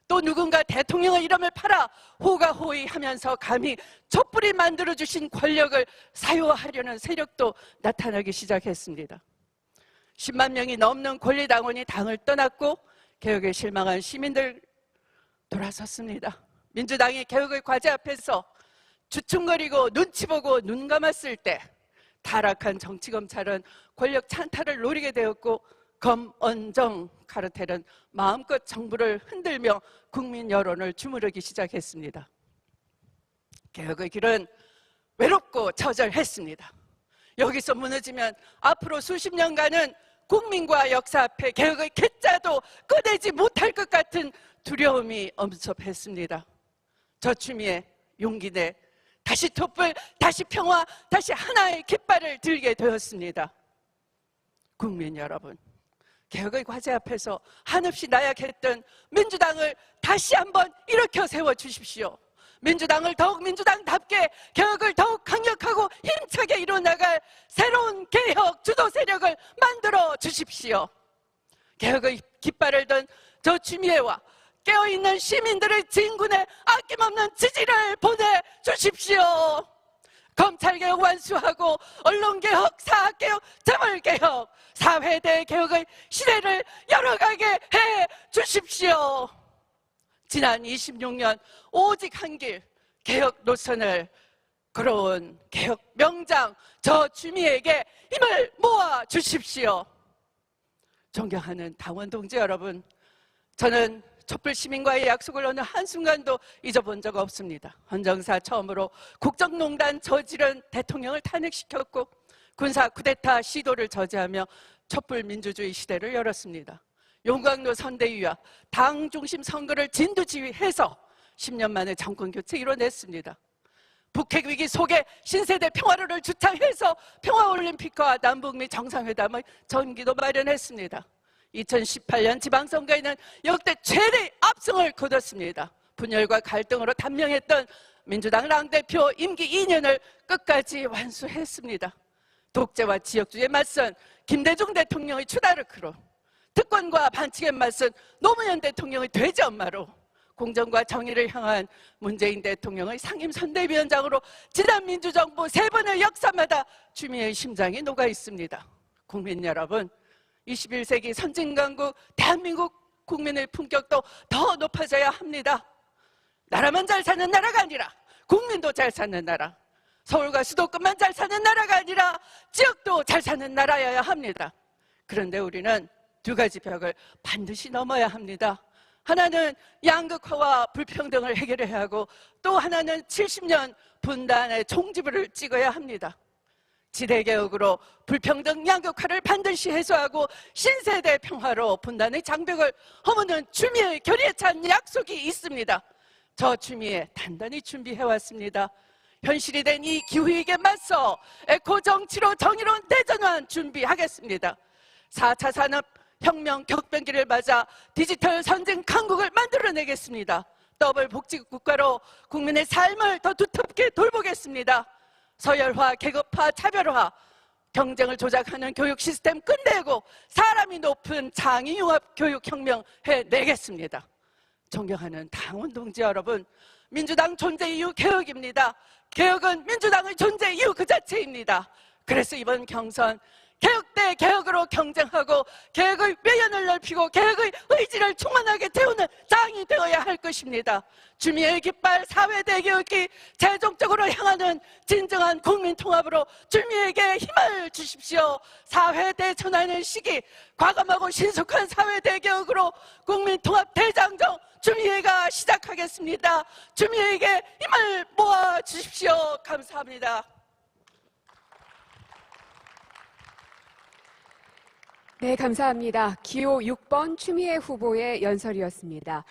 또 누군가 대통령의 이름을 팔아 호가호위하면서 감히 촛불이 만들어주신 권력을 사유화하려는 세력도 나타나기 시작했습니다. 10만 명이 넘는 권리당원이 당을 떠났고 개혁에 실망한 시민들 돌아섰습니다. 민주당이 개혁의 과제 앞에서 주춤거리고 눈치 보고 눈 감았을 때 타락한 정치검찰은 권력 찬탈을 노리게 되었고 검, 언, 정 카르텔은 마음껏 정부를 흔들며 국민 여론을 주무르기 시작했습니다. 개혁의 길은 외롭고 처절했습니다. 여기서 무너지면 앞으로 수십 년간은 국민과 역사 앞에 개혁의 괴짜도 꺼내지 못할 것 같은 두려움이 엄습했습니다. 저 추미애 용기 내 다시 촛불, 다시 평화, 다시 하나의 깃발을 들게 되었습니다. 국민 여러분, 개혁의 과제 앞에서 한없이 나약했던 민주당을 다시 한번 일으켜 세워주십시오. 민주당을 더욱 민주당답게 개혁을 더욱 강력하고 힘차게 이뤄나갈 새로운 개혁 주도 세력을 만들어 주십시오. 개혁의 깃발을 든 저 추미애와 깨어있는 시민들의 진군에 아낌없는 지지를 보내주십시오. 검찰개혁 완수하고 언론개혁, 사학개혁, 재벌개혁, 사회대 개혁의 시대를 열어가게 해주십시오. 지난 26년 오직 한 길 개혁 노선을 걸어온 개혁 명장 저 추미애에게 힘을 모아주십시오. 존경하는 당원 동지 여러분, 저는 촛불 시민과의 약속을 어느 한순간도 잊어본 적 없습니다. 헌정사 처음으로 국정농단 저지른 대통령을 탄핵시켰고 군사 쿠데타 시도를 저지하며 촛불 민주주의 시대를 열었습니다. 용광로 선대위와 당 중심 선거를 진두지휘해서 10년 만에 정권 교체 이뤄냈습니다. 북핵 위기 속에 신세대 평화로를 주창해서 평화올림픽과 남북미 정상회담의 전기도 마련했습니다. 2018년 지방선거에는 역대 최대 압승을 거뒀습니다. 분열과 갈등으로 단명했던 민주당 당대표 임기 2년을 끝까지 완수했습니다. 독재와 지역주의에 맞선 김대중 대통령의 추다르크로, 특권과 반칙에 맞선 노무현 대통령의 돼지 엄마로, 공정과 정의를 향한 문재인 대통령의 상임선대위원장으로 지난 민주정부 3번의 역사마다 추미애의 심장이 녹아 있습니다. 국민 여러분, 21세기 선진강국 대한민국 국민의 품격도 더 높아져야 합니다. 나라만 잘 사는 나라가 아니라 국민도 잘 사는 나라, 서울과 수도권만 잘 사는 나라가 아니라 지역도 잘 사는 나라여야 합니다. 그런데 우리는 두 가지 벽을 반드시 넘어야 합니다. 하나는 양극화와 불평등을 해결해야 하고, 또 하나는 70년 분단의 종지부를 찍어야 합니다. 지대개혁으로 불평등 양극화를 반드시 해소하고 신세대 평화로 분단의 장벽을 허무는 추미애의 결의에 찬 약속이 있습니다. 저 추미애 단단히 준비해왔습니다. 현실이 된 이 기후위기에 맞서 에코정치로 정의로운 대전환 준비하겠습니다. 4차 산업혁명 격변기를 맞아 디지털 선진 강국을 만들어내겠습니다. 더블 복지국가로 국민의 삶을 더 두텁게 돌보겠습니다. 서열화, 계급화, 차별화, 경쟁을 조작하는 교육 시스템 끝내고 사람이 높은 창의융합 교육혁명 해내겠습니다. 존경하는 당원 동지 여러분, 민주당 존재 이유 개혁입니다. 개혁은 민주당의 존재 이유 그 자체입니다. 그래서 이번 경선 개혁 대 개혁으로 경쟁하고 개혁의 외연을 넓히고 개혁의 의지를 충만하게 태우는 장이 되어야 할 것입니다. 추미애의 깃발 사회대 개혁이 최종적으로 향하는 진정한 국민통합으로 추미애에게 힘을 주십시오. 사회대 전환의 시기, 과감하고 신속한 사회대 개혁으로 국민통합 대장정 추미애가 시작하겠습니다. 추미애에게 힘을 모아 주십시오. 감사합니다. 네, 감사합니다. 기호 6번 추미애 후보의 연설이었습니다.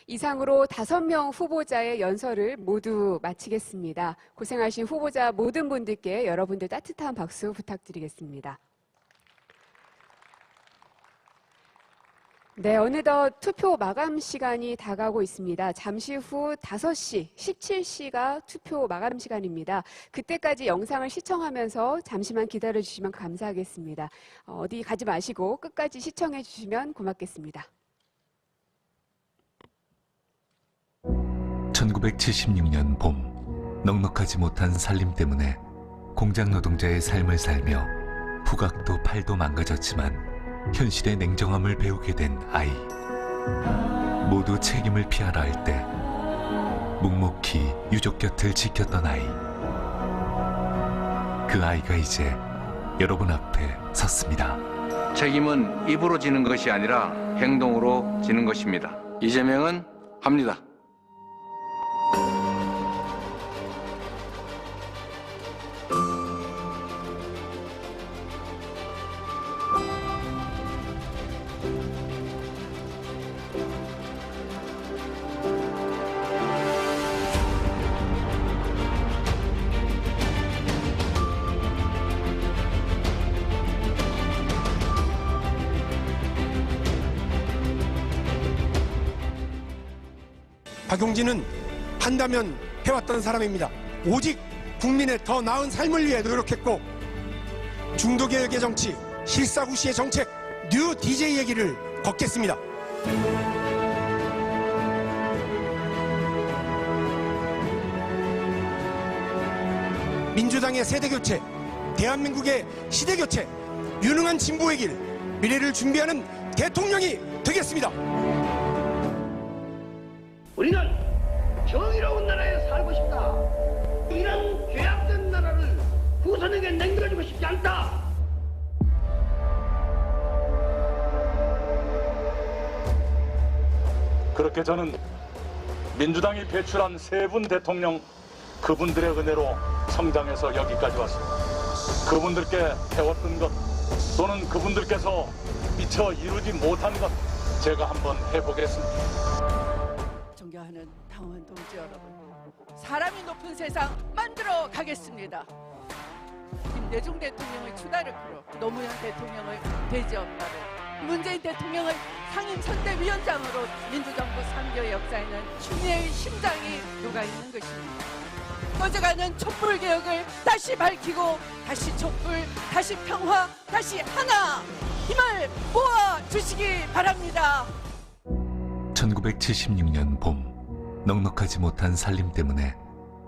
이상으로 5명 후보자의 연설을 모두 마치겠습니다. 고생하신 후보자 모든 분들께 여러분들 따뜻한 박수 부탁드리겠습니다. 네, 어느덧 투표 마감 시간이 다가오고 있습니다. 잠시 후 5시 17시가 투표 마감 시간입니다. 그때까지 영상을 시청하면서 잠시만 기다려주시면 감사하겠습니다. 어디 가지 마시고 끝까지 시청해 주시면 고맙겠습니다. 1976년 봄, 넉넉하지 못한 살림 때문에 공장 노동자의 삶을 살며 후각도 팔도 망가졌지만 현실의 냉정함을 배우게 된 아이. 모두 책임을 피하라 할 때 묵묵히 유족 곁을 지켰던 아이. 그 아이가 이제 여러분 앞에 섰습니다. 책임은 입으로 지는 것이 아니라 행동으로 지는 것입니다. 이재명은 합니다. 박용진은 한다면 해왔던 사람입니다. 오직 국민의 더 나은 삶을 위해 노력했고 중도개혁의 정치, 실사구시의 정책, 뉴 DJ의 길을 걷겠습니다. 민주당의 세대교체, 대한민국의 시대교체, 유능한 진보의 길, 미래를 준비하는 대통령이 되겠습니다. 우리는 정의로운 나라에 살고 싶다. 이런 죄악된 나라를 후손에게 남겨주고 싶지 않다. 그렇게 저는 민주당이 배출한 세 분 대통령 그분들의 은혜로 성장해서 여기까지 왔습니다. 그분들께 해왔던 것 또는 그분들께서 미처 이루지 못한 것 제가 한번 해보겠습니다. 존경하는 당원 동지 여러분, 사람이 높은 세상 만들어 가겠습니다. 김대중 대통령의 추다를 풀어 노무현 대통령을 대지엄마로 문재인 대통령을 상임선대위원장으로 민주정부 3개월 역사에는 추미애의 심장이 녹아있는 것입니다. 꺼져가는 촛불개혁을 다시 밝히고 다시 촛불, 다시 평화, 다시 하나 힘을 모아주시기 바랍니다. 1976년 봄, 넉넉하지 못한 살림 때문에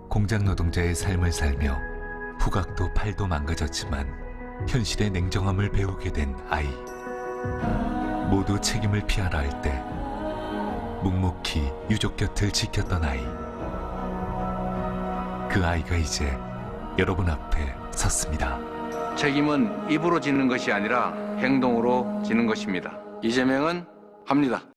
공장 노동자의 삶을 살며 후각도 팔도 망가졌지만 현실의 냉정함을 배우게 된 아이. 모두 책임을 피하라 할 때 묵묵히 유족 곁을 지켰던 아이. 그 아이가 이제 여러분 앞에 섰습니다. 책임은 입으로 지는 것이 아니라 행동으로 지는 것입니다. 이재명은 합니다.